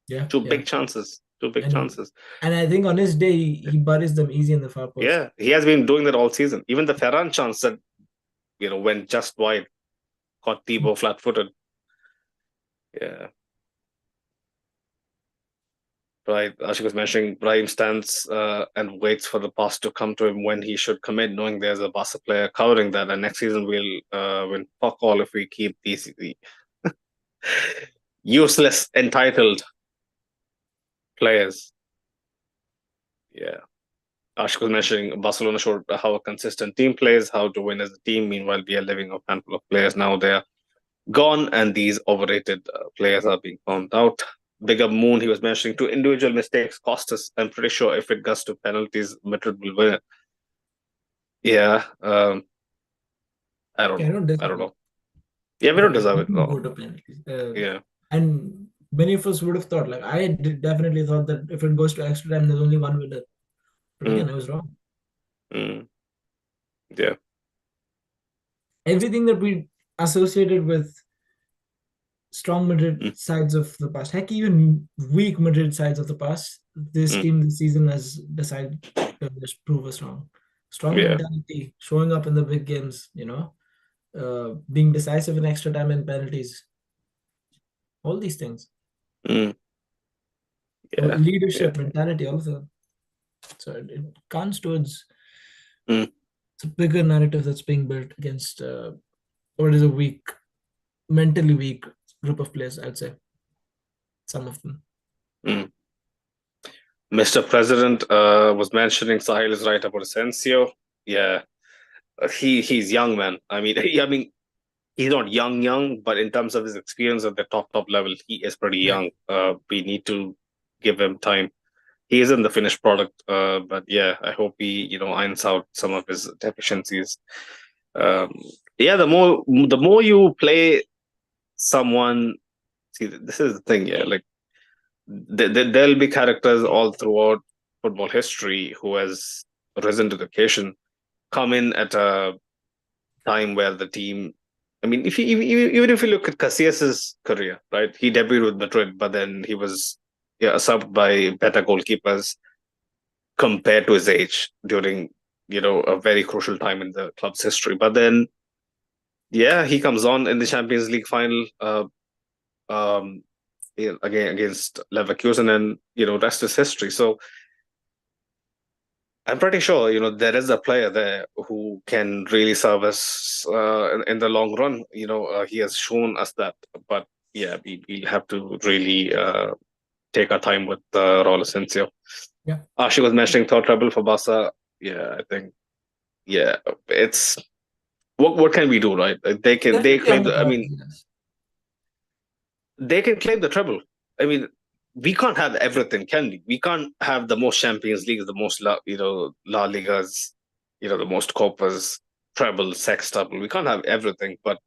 yeah, two yeah. big chances, two big And chances. and I think on his day he buries them easy in the far post. Yeah, he has been doing that all season. Even the Ferran chance that went just wide, caught Thibaut flat-footed. Yeah. Right, Ashik was mentioning Brahim stands and waits for the pass to come to him when he should commit, knowing there's a Barca player covering that. And next season we'll win fuck all if we keep these useless, entitled players. Yeah. Ashik was mentioning Barcelona showed how a consistent team plays, how to win as a team. Meanwhile, we are living off a handful of players now. They're gone, and these overrated players are being found out. Bigger Moon, he was mentioning, two individual mistakes cost us. I'm pretty sure if it goes to penalties, Madrid will win it. Yeah, I don't Yeah, I know. don't I don't disagree. know. Yeah, we don't It deserve it. didn't go No. to penalties. Yeah. And many of us would have thought, like definitely thought that if it goes to extra time, there's only one winner. But Mm, again, I was wrong. mm, yeah. Everything that we associated with strong Madrid Mm, sides of the past, heck, even weak Madrid sides of the past, this mm, team this season has decided to just prove us wrong. Strong yeah. mentality, showing up in the big games, being decisive in extra time and penalties, all these things. Mm, yeah. Yeah. Leadership, mentality, all of that. So it counts towards Mm, it's a bigger narrative that's being built against what is a weak, mentally weak group of players, I'd say. Some of them. mm. Mr. President was mentioning Sahil is right about Asensio. Yeah. He's young, man. I mean, he's not young, but in terms of his experience at the top level, he is pretty Right. young. We need to give him time. He isn't the finished product, but yeah, I hope he irons out some of his deficiencies. Um, yeah, the more you play someone, see, this is the thing. Yeah, like there'll be characters all throughout football history who has risen to the occasion, come in at a time where the team. I mean, if you even if you look at Casillas's career, right? He debuted with Madrid, but then he was subbed by better goalkeepers compared to his age during a very crucial time in the club's history. But then, yeah, he comes on in the Champions League final um, again against Leverkusen, and rest is history. So I'm pretty sure there is a player there who can really serve us in the long run. He has shown us that, but yeah, we have to really take our time with Raul Asensio. Yeah. She was mentioning third treble for Barca. Yeah, I think yeah, it's what can we do, right? They Definitely claim on the the, I cards, mean yes. they can claim the treble. I mean we can't have everything, can we? We can't have the most Champions Leagues, the most La Ligas, the most Copas, treble, sextuple. We can't have everything, but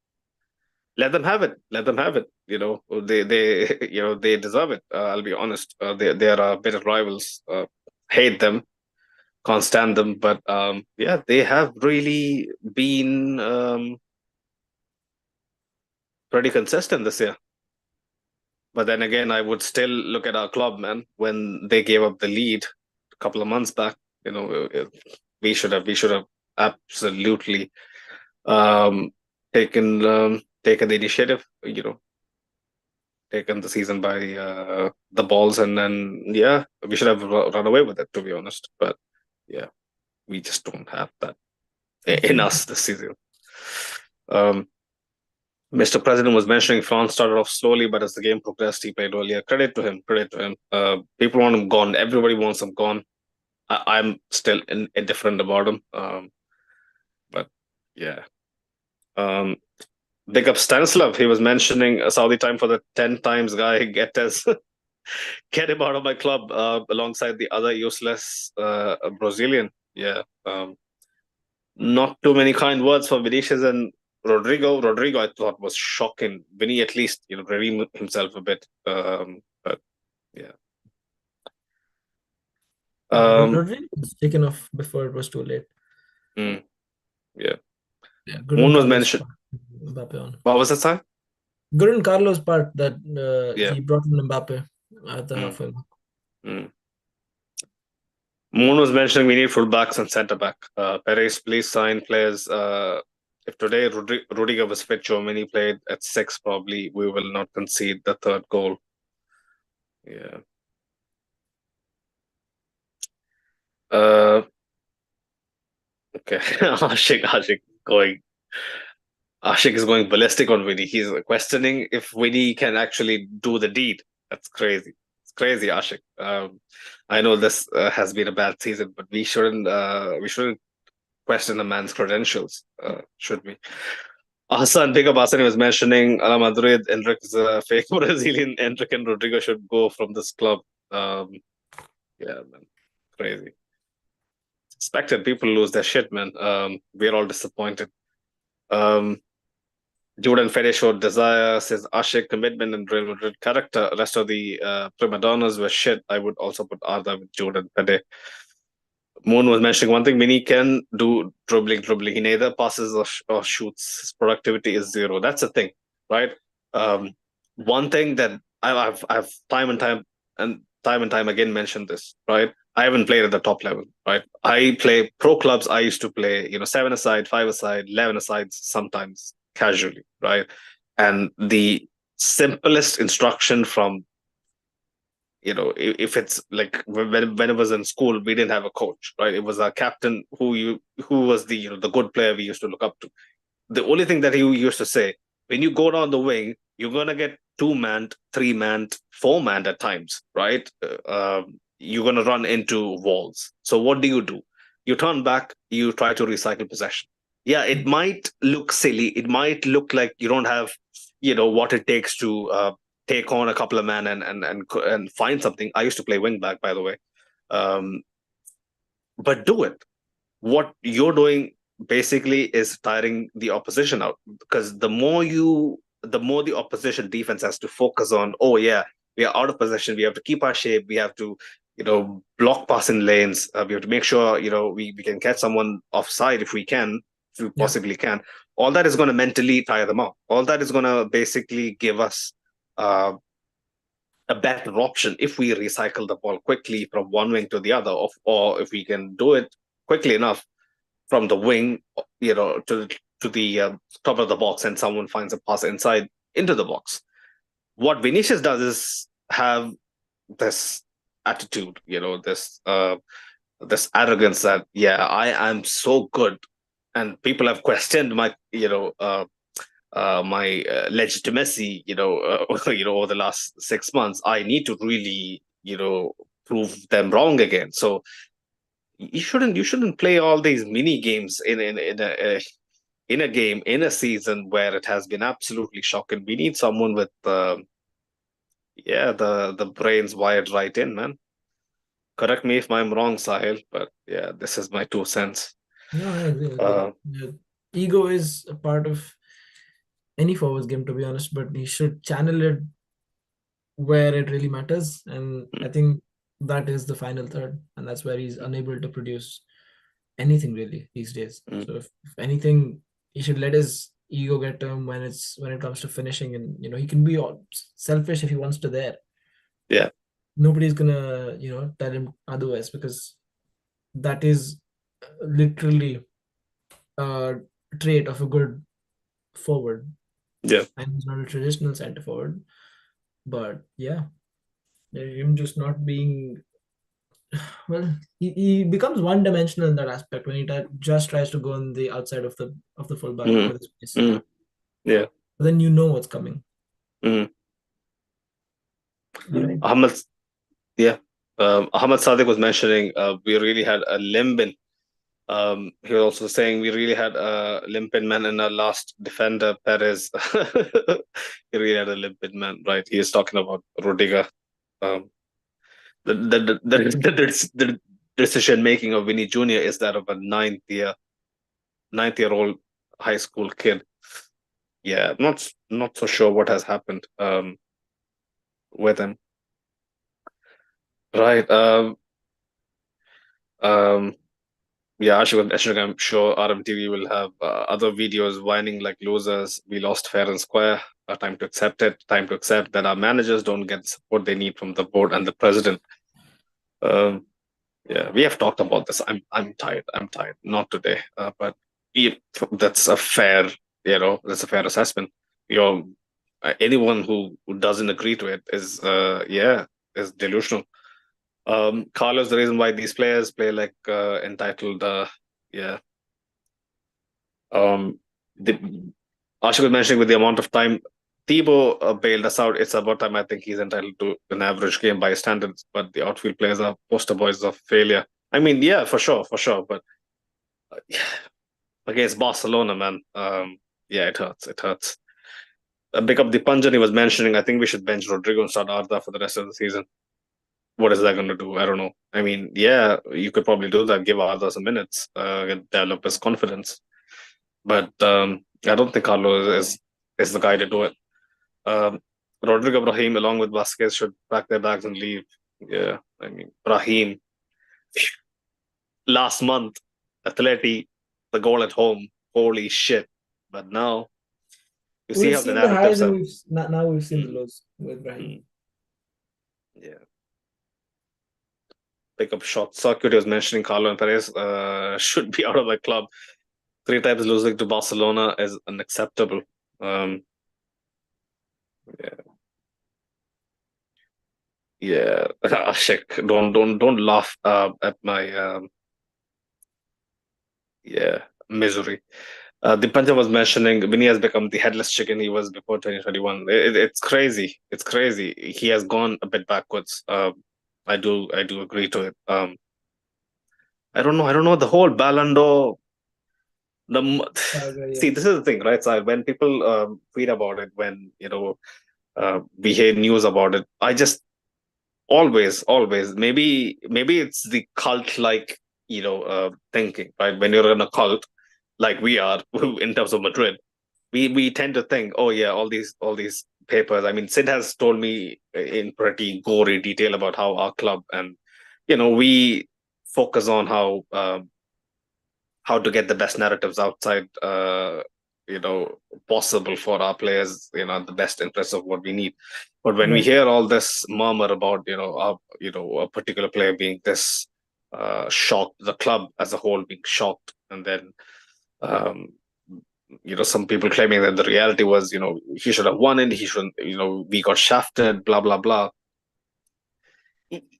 let them have it. Let them have it. They they deserve it. I'll be honest. They are bitter rivals. Hate them, can't stand them, but yeah, they have really been pretty consistent this year. But then again, I would still look at our club, man. When they gave up the lead a couple of months back, we should have absolutely um, taken the initiative. Taken the season by the balls, and then yeah, we should have run away with it. To be honest, but yeah, we just don't have that in Absolutely. us this season. Um, Mr. President was mentioning France started off slowly, but as the game progressed, he played well. Yeah, credit to him. Credit to him. People want him gone. Everybody wants him gone. I'm still indifferent about him. But yeah. Um, Big up Stanislav. He was mentioning a Saudi time for the 10 times guy. Get him out of my club alongside the other useless Brazilian. Yeah. Not too many kind words for Vinicius and Rodrigo. Rodrigo, I thought was shocking. Vinny at least, redeemed himself a bit. But yeah. Yeah, Um, Rodrigo was taken off before it was too late. mm, yeah. Yeah, good on Moon was Carlos mentioned. part, Mbappe on. What was that sign? Good on Carlos part that Yeah. he brought in Mbappe at the Mm, halfway mark. mm. Moon was mentioning we need fullbacks and centre back. Perez, please sign players. If today Rudiger was fit, Chouameni played at 6, probably we will not concede the third goal. Yeah. Uh, okay. Going. Ashik is going ballistic on Winnie. He's questioning if Winnie can actually do the deed. That's crazy. It's crazy, Ashik. I know this has been a bad season, but we shouldn't question a man's credentials, should we? Hassan, big up Hassan, he was mentioning Ala Madrid, Enric is a fake Brazilian. Enric and Rodrigo should go from this club. Um, yeah, man. Crazy. Expected people lose their shit, man. We're all disappointed. Um, Jordan Fede showed desire, says Ashik, commitment, and Real Madrid character. Rest of the prima donnas were shit. I would also put Arda with Jordan Fede. Moon was mentioning one thing: Mini can do dribbling. He neither passes or shoots. His productivity is zero. That's the thing, right? Um, One thing that I've time and time again mentioned this, right? I haven't played at the top level, right? I play pro clubs. I used to play, 7 aside, 5 aside, 11 aside, sometimes casually, right? And the simplest instruction from if it's like when it was in school, we didn't have a coach, right? It was our captain who was the good player we used to look up to. The only thing that he used to say, when you go down the wing, you're gonna get two-manned, three-manned, four-manned at times, right? You're gonna run into walls. So what do? You turn back, you try to recycle possession. Yeah, it might look silly. It might look like you don't have, what it takes to take on a couple of men and find something. I used to play wing back, by the way. Um, but do it. What you're doing basically is tiring the opposition out, because the more the opposition defense has to focus on, oh yeah, we are out of possession, we have to keep our shape, we have to block passing lanes, we have to make sure we can catch someone offside if we Yeah, possibly can. All that is going to mentally tire them out. All that is going to basically give us uh, a better option if we recycle the ball quickly from one wing to the other, or if we can do it quickly enough from the wing, to the top of the box, and someone finds a pass inside into the box. What Vinicius does is have this attitude, this arrogance that I am so good, and people have questioned my legitimacy, over the last 6 months. I need to really, prove them wrong again. So you shouldn't play all these mini games in a game, in a season where it has been absolutely shocking. We need someone with Yeah, the brain's wired right in, man. Correct me if I'm wrong, Sahil, but yeah, this is my 2 cents. No, I agree. Uh, The ego is a part of any forwards game, to be honest, but he should channel it where it really matters. And I mm, think that is the final third, and that's where he's unable to produce anything really these days. mm, So if anything, he should let his ego get to him when it comes to finishing, and he can be all selfish if he wants to there. yeah, Nobody's gonna tell him otherwise, because that is literally a trait of a good forward, yeah, and he's not a traditional center forward. But yeah, him just not being, well, he becomes one dimensional in that aspect when he just tries to go on the outside of the fullback mm, with his pace. mm, yeah, But then you know what's coming. mm. You know. Ahmed, yeah, Ahmed Sadiq was mentioning we really had a limping. He was also saying we really had a limping man in our last defender, Perez. He really had a limping man, right? He is talking about Rudiger. Um, the decision making of Vinny Jr. is that of a ninth year old high school kid. Yeah, not so sure what has happened with him. Right. Um, yeah, Ashok, I'm sure RMTV will have other videos whining like losers. We lost fair and square. Time to accept it. Time to accept that our managers don't get the support they need from the board and the president. Um, yeah, we have talked about this. I'm tired. I'm tired. Not today, but yeah, that's a fair, that's a fair assessment. You're Anyone who doesn't agree to it is delusional. Carlos, the reason why these players play like entitled, yeah. Um, the Ashik was mentioning with the amount of time Thibaut bailed us out. It's about time I think he's entitled to an average game by standards, but the outfield players are poster boys of failure. I mean, yeah, for sure, but against Barcelona, man, yeah, it hurts. It hurts. Pick up the puncher he was mentioning. I think we should bench Rodrigo and start Arda for the rest of the season. What is that going to do? I don't know. I mean, yeah, you could probably do that. Give Arda some minutes, develop his confidence. But I don't think Carlo is the guy to do it. Um, Rodrigo Brahim, along with Vasquez, should pack their bags and leave. Yeah, I mean, Brahim, last month, Atleti, the goal at home. Holy shit. But now, you see We've how the seen the highs narratives and have. now we've seen the Mm, lows with Brahim. mm, yeah. Pick up short circuit. He was mentioning Carlo and Perez should be out of the club. 3 times losing to Barcelona is unacceptable. Um, yeah, yeah. Ashik, don't laugh at my yeah misery. Dipanja was mentioning Vinny has become the headless chicken he was before 2021. It's crazy. It's crazy. He has gone a bit backwards. I do agree to it. I don't know. I don't know the whole Ballon d'Or. Yeah. See, this is the thing, right? So when people tweet about it, when we hear news about it, I just always maybe it's the cult like thinking, right? When you're in a cult like we are in terms of Madrid, we tend to think, oh yeah, all these papers. I mean, Sid has told me in pretty gory detail about how our club and we focus on how to get the best narratives outside you know possible for our players, the best interest of what we need. But when we Right. hear all this murmur about a particular player being this shocked, the club as a whole being shocked, and then um some people claiming that the reality was he should have won it, he shouldn't, we got shafted, blah blah blah.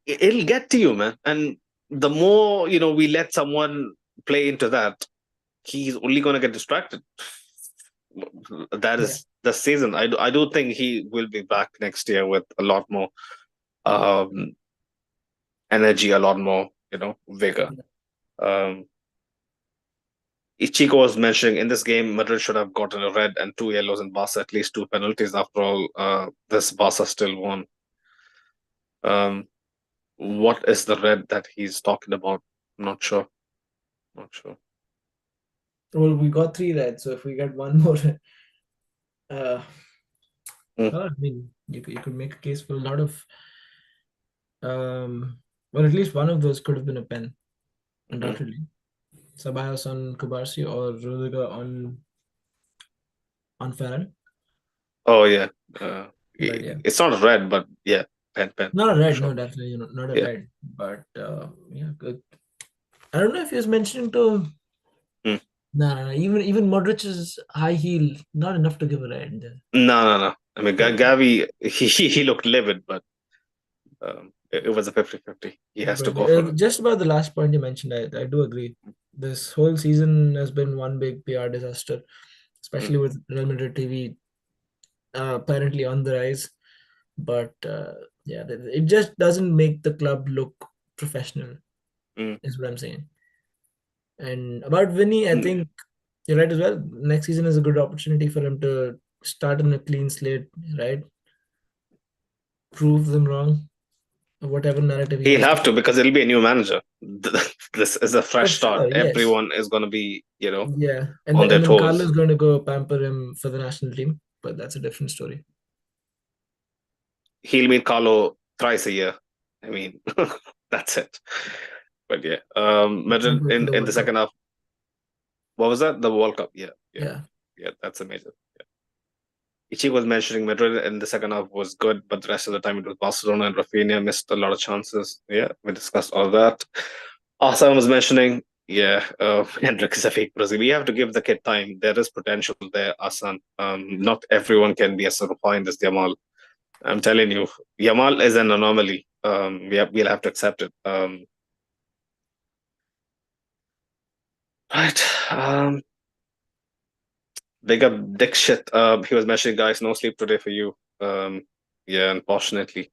It'll get to you, man. And the more we let someone play into that, he's only going to get distracted. That Yeah. is the season. I do think he will be back next year with a lot more um, energy, a lot more vigor. Yeah. Um, Ichiko was mentioning in this game, Madrid should have gotten a red and two yellows, and Barca at least two penalties. After all, this Barca still won. What is the red that he's talking about? I'm not sure. Not sure. Well, we got 3 reds, so if we get one more, uh, Mm, I mean, you could make a case for a lot of, well, at least one of those could have been a pen, mhm. undoubtedly. Ceballos on Kubarsi or Rudiger on Ferran. Oh yeah. But yeah, It's not red, but yeah, pen not a for red, no, sure. definitely, not a Yeah. red. But yeah, good. I don't know if he was mentioning to. Mm. No, no, no. Even Modric's high heel, not enough to give a red. No, no, no. I mean, Yeah. Gavi, he looked livid, but it was a 50-50. He has to But go for it. just about the last point you mentioned, I do agree. This whole season has been one big PR disaster, Mm, especially with Real Madrid TV apparently on the rise. But yeah, it just doesn't make the club look professional, mm, is what I'm saying. And about Vinny, I mm. think you're right as well. Next season is a good opportunity for him to start on a clean slate, right? Prove them wrong, whatever narrative he He'll wants to have to push. because it'll be a new manager. This is a For fresh start. sure, yes. Everyone is going to be, Yeah. And on then, their and then toes. Carlo's going to go pamper him for the national team, but that's a different story. He'll meet Carlo thrice a year. I mean, that's it. But yeah, I Madrid can't wait for the in the World Cup. second half. What was that? The World Cup. Yeah, yeah, Yeah. yeah. That's amazing. Ichi was mentioning Madrid in the second half was good, but the rest of the time it was Barcelona and Rafinha missed a lot of chances. Yeah, we discussed all that. Asan was mentioning, yeah, Hendrik is a fake Brazil. We have to give the kid time. There is potential there, Asan. Not everyone can be as refined as Yamal. I'm telling you, Yamal is an anomaly. We'll have to accept it. Right. Big up Dick shit. He was mentioning, guys, no sleep today for you. Yeah, unfortunately.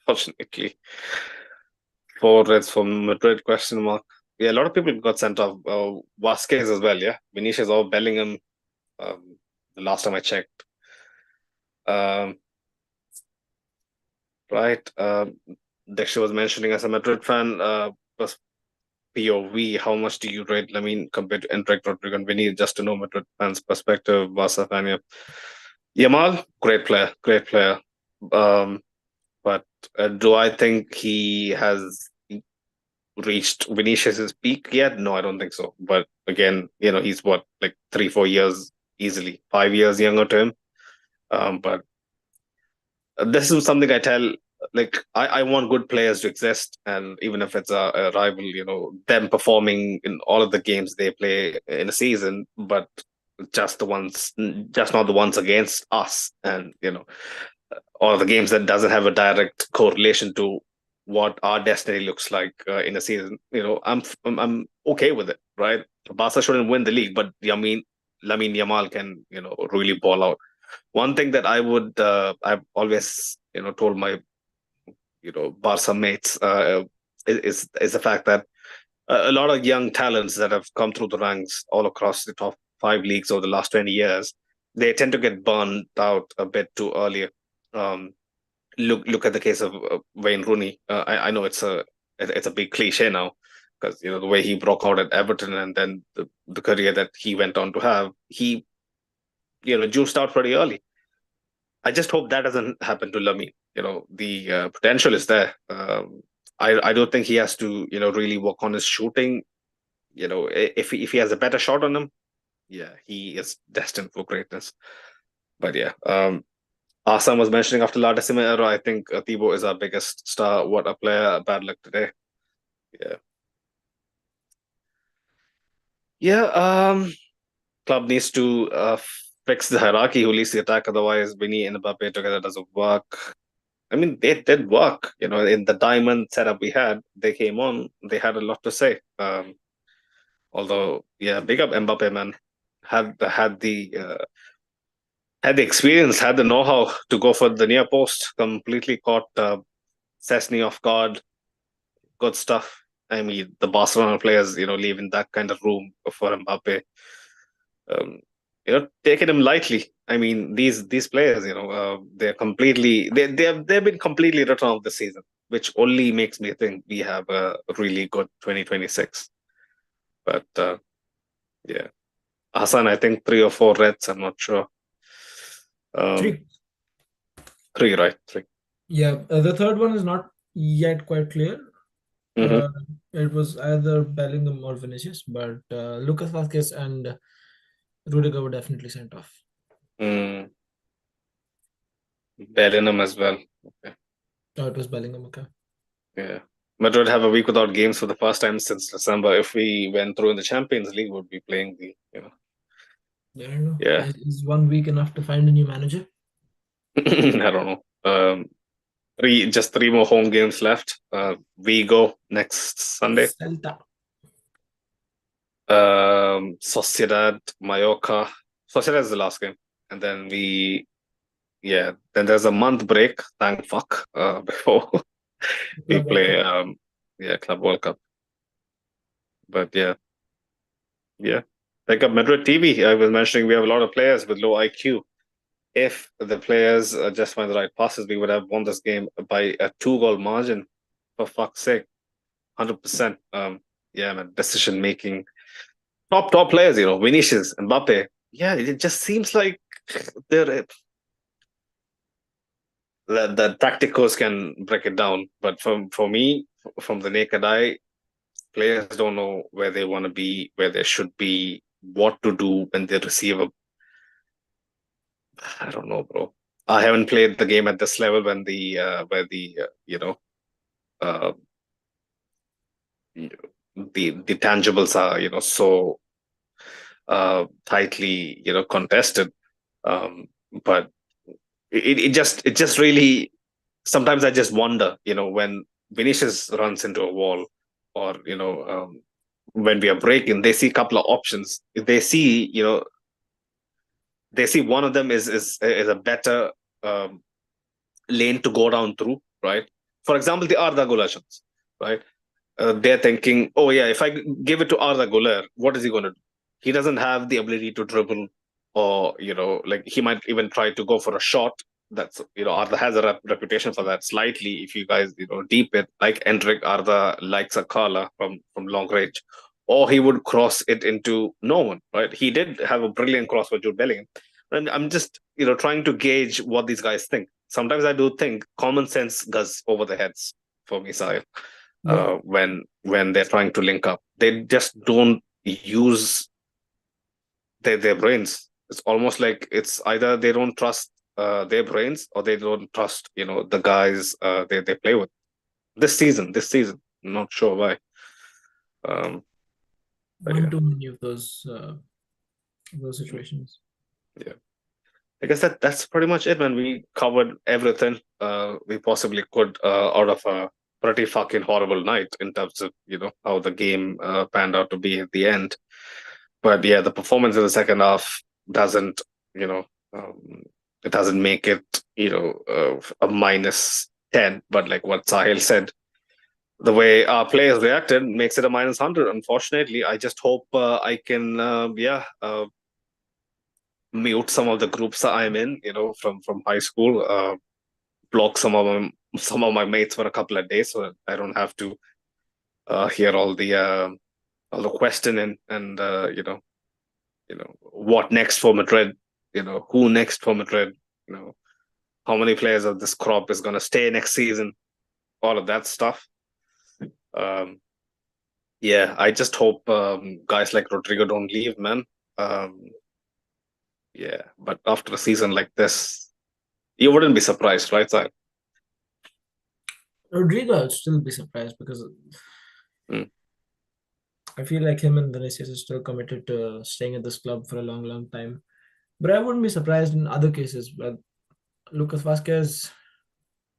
Fortunately. 4 reds from Madrid, question mark. Yeah, a lot of people got sent off. Vasquez as well, yeah. Vinicius or Bellingham, the last time I checked. Um, right. Dexter was mentioning as a Madrid fan, was POV, how much do you rate Lamine compared to Enrique Rodrigo and Vinny? Just to know Madrid fans' perspective, Barca fan, yeah. Yamal, great player, great player. Um, but do I think he has reached Vinicius's peak yet? No, I don't think so. But again, he's what, like 3-4 years easily, 5 years younger to him. But this is something I tell. Like I want good players to exist, and even if it's a rival, them performing in all of the games they play in a season, but just not the ones against us, and or the games that doesn't have a direct correlation to what our destiny looks like in a season. I'm okay with it, right? Barca shouldn't win the league, but Lamine Yamal can really ball out. One thing that I've always told my Barca mates is the fact that a lot of young talents that have come through the ranks all across the top 5 leagues over the last 20 years, they tend to get burned out a bit too early. Um, look at the case of Wayne Rooney. I know it's a big cliche now because the way he broke out at Everton and then the career that he went on to have, he juiced out pretty early. I just hope that doesn't happen to Lamine. The potential is there. I don't think he has to really work on his shooting. If he has a better shot on him, yeah, he is destined for greatness. But yeah, Assam was mentioning after La Decima era, I think Thibaut is our biggest star. What a player! Bad luck today. Yeah, yeah. Club needs to fix the hierarchy who leads the attack. Otherwise, Vinny and Mbappe together doesn't work. I mean, they did work. In the diamond setup we had, they came on. They had a lot to say. Although, yeah, big up Mbappe, man. Had the experience, had the know-how to go for the near post. Completely caught Cesny off guard. Good stuff. I mean, the Barcelona players, leaving that kind of room for Mbappe, taking him lightly. I mean, these players, they're completely they've been completely written off this season. which only makes me think we have a really good 2026. But yeah, Hassan, I think three or four Reds. I'm not sure. Um, Three. three, right? Three. Yeah, the third one is not yet quite clear. Mm-hmm. Uh, it was either Bellingham or Vinicius, but Lucas Vasquez and Rudiger were definitely sent off. Mm, Bellingham as well. Okay. Oh, it was Bellingham. Okay. Yeah. Madrid have a week without games for the first time since December. If we went through in the Champions League, would be playing the. I don't know. Yeah. Is 1 week enough to find a new manager? I don't know. Just three more home games left. We go next Sunday. Celta. Sociedad, Mallorca. Sociedad is the last game, and then then there's a month break. Thank fuck. Before we Club World play, Cup. Club World Cup. But yeah. Like a Madrid TV, I was mentioning we have a lot of players with low IQ. If the players just find the right passes, we would have won this game by a 2-goal margin. For fuck's sake, 100%. Yeah, man, decision making. Top players, Vinicius, Mbappe. Yeah, it just seems like they're the tacticos can break it down, but for me, from the naked eye, players don't know where they want to be, where they should be, what to do when they receive a. I don't know, bro. I haven't played the game at this level when the where the uh, the tangibles are so tightly contested. But it just really sometimes I just wonder, when Vinicius runs into a wall, or when we are breaking, they see a couple of options. They see one of them is a better um, lane to go down through, right? For example, the Arda Güler shots, right? They're thinking, oh yeah, if I give it to Arda Güler, what is he going to do? He doesn't have the ability to dribble, or like he might even try to go for a shot. That's Arda has a reputation for that. Slightly, if you guys deep it, like Endrick, Arda likes a curler from long range, or he would cross it into no one. Right? He did have a brilliant cross for Jude Bellingham, and I'm just trying to gauge what these guys think. Sometimes I do think common sense goes over the heads for me, Sahil. Yeah. When they're trying to link up, they just don't use their brains. It's almost like it's either they don't trust their brains, or they don't trust the guys they play with. This season, not sure why. Um, but One yeah, too many of those situations. yeah. I guess that's pretty much it, man. We covered everything we possibly could out of a pretty fucking horrible night in terms of how the game panned out to be at the end. But yeah, the performance in the second half doesn't, you know, it doesn't make it, a -10. But like what Sahil said, the way our players reacted makes it a -100. Unfortunately, I just hope I can, mute some of the groups that I'm in, from high school, block some of my mates for a couple of days, so that I don't have to hear all the questioning, and what next for Madrid, who next for Madrid, you know, how many players of this crop is going to stay next season, all of that stuff. Um, yeah, I just hope guys like Rodrigo don't leave, man. Um, yeah, but after a season like this, you wouldn't be surprised, right, side? Rodrigo would still be surprised because Mm, I feel like him and Vinicius are still committed to staying at this club for a long, long time. But I wouldn't be surprised in other cases. But Lucas Vasquez,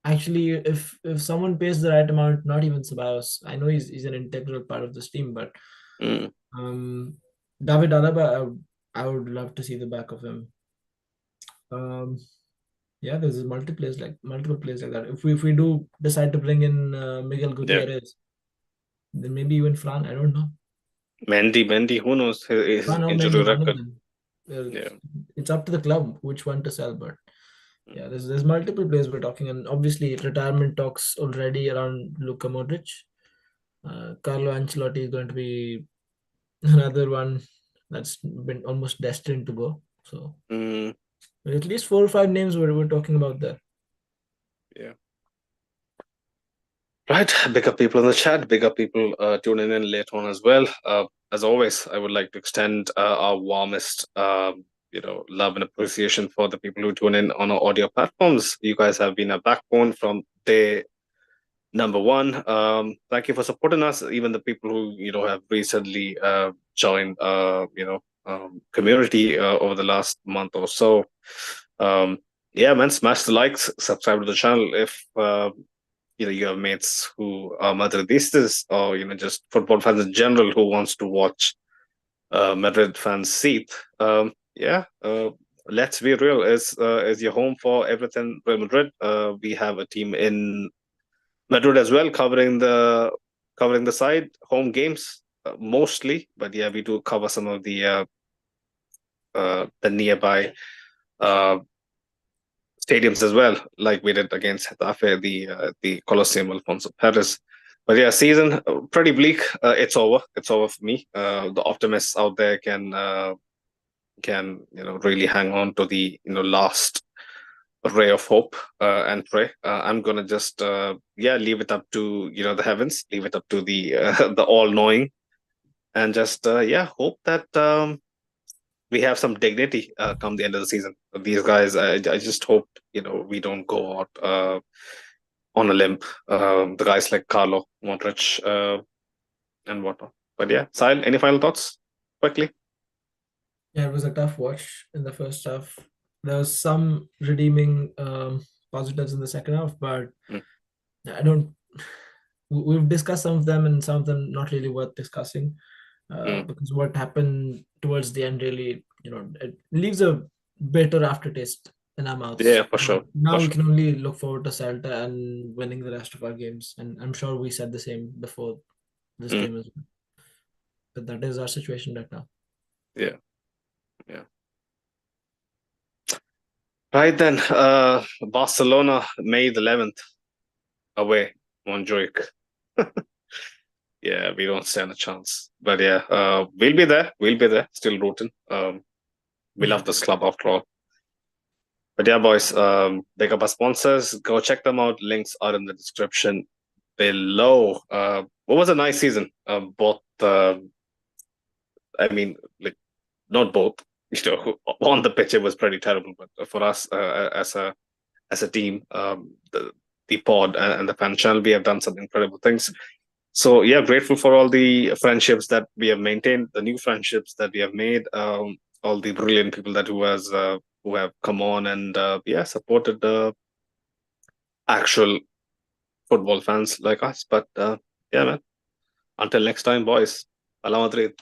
actually, if someone pays the right amount, not even Ceballos, I know he's an integral part of this team, but mm. um, David Alaba, I would love to see the back of him. Um, yeah, there's multiple players like that. If we do decide to bring in Miguel Yeah, Gutierrez, then maybe even Fran. I don't know. Mendy, who knows his Fran or injury Mendy, one of record? them. Yeah, It's up to the club which one to sell, but Yeah, there's multiple players we're talking, and obviously retirement talks already around Luka Modric. Carlo Ancelotti is going to be another one that's been almost destined to go. So Mm, at least 4 or 5 names we're talking about there. yeah. Right. Bigger people in the chat, bigger people tuning in later on as well. As always, I would like to extend our warmest, love and appreciation for the people who tune in on our audio platforms. You guys have been a backbone from day number one. Thank you for supporting us. Even the people who have recently joined, community over the last month or so. Yeah, man, smash the likes, subscribe to the channel if you have mates who are Madridistas or just football fans in general who wants to watch Madrid fans seethe. Yeah, let's be real. Is your home for everything Real Madrid? We have a team in Madrid as well, covering the side home games mostly, but yeah, we do cover some of the nearby uh, stadiums as well, like we did against Getafe, the Colosseum Alfonso Perez. But yeah, season pretty bleak. It's over. It's over for me. The optimists out there can really hang on to the last ray of hope and pray. I'm gonna just leave it up to the heavens, leave it up to the the all knowing, and just hope that we have some dignity come the end of the season. These guys, I just hope we don't go out on a limp. The guys like Carlo, Modric, and whatnot. But yeah, Sahil, any final thoughts quickly? Yeah, it was a tough watch in the first half. There was some redeeming positives in the second half, but Mm, I don't. We've discussed some of them, and some of them not really worth discussing, mm. because what happened towards the end really, it leaves a bitter aftertaste in our Yeah, mouths. for But sure, now for we sure. can only look forward to Celta and winning the rest of our games, and I'm sure we said the same before this Mm, game as well. But that is our situation right now. yeah, yeah. Right then, Barcelona, May the 11th, away, Montjuic. Yeah, we don't stand a chance. But yeah, we'll be there. We'll be there, still rooting. We love this club after all. But yeah, boys, big up our sponsors. Go check them out. Links are in the description below. What was a nice season? Both, I mean, like not both. On the pitch it was pretty terrible, but for us as a team, the pod and the fan channel, we have done some incredible things. So yeah, grateful for all the friendships that we have maintained, the new friendships that we have made, all the brilliant people that who have come on and supported the actual football fans like us. But yeah, man. Until next time, boys. Hala Madrid.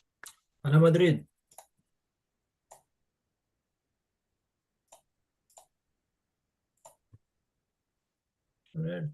Real Madrid. All right.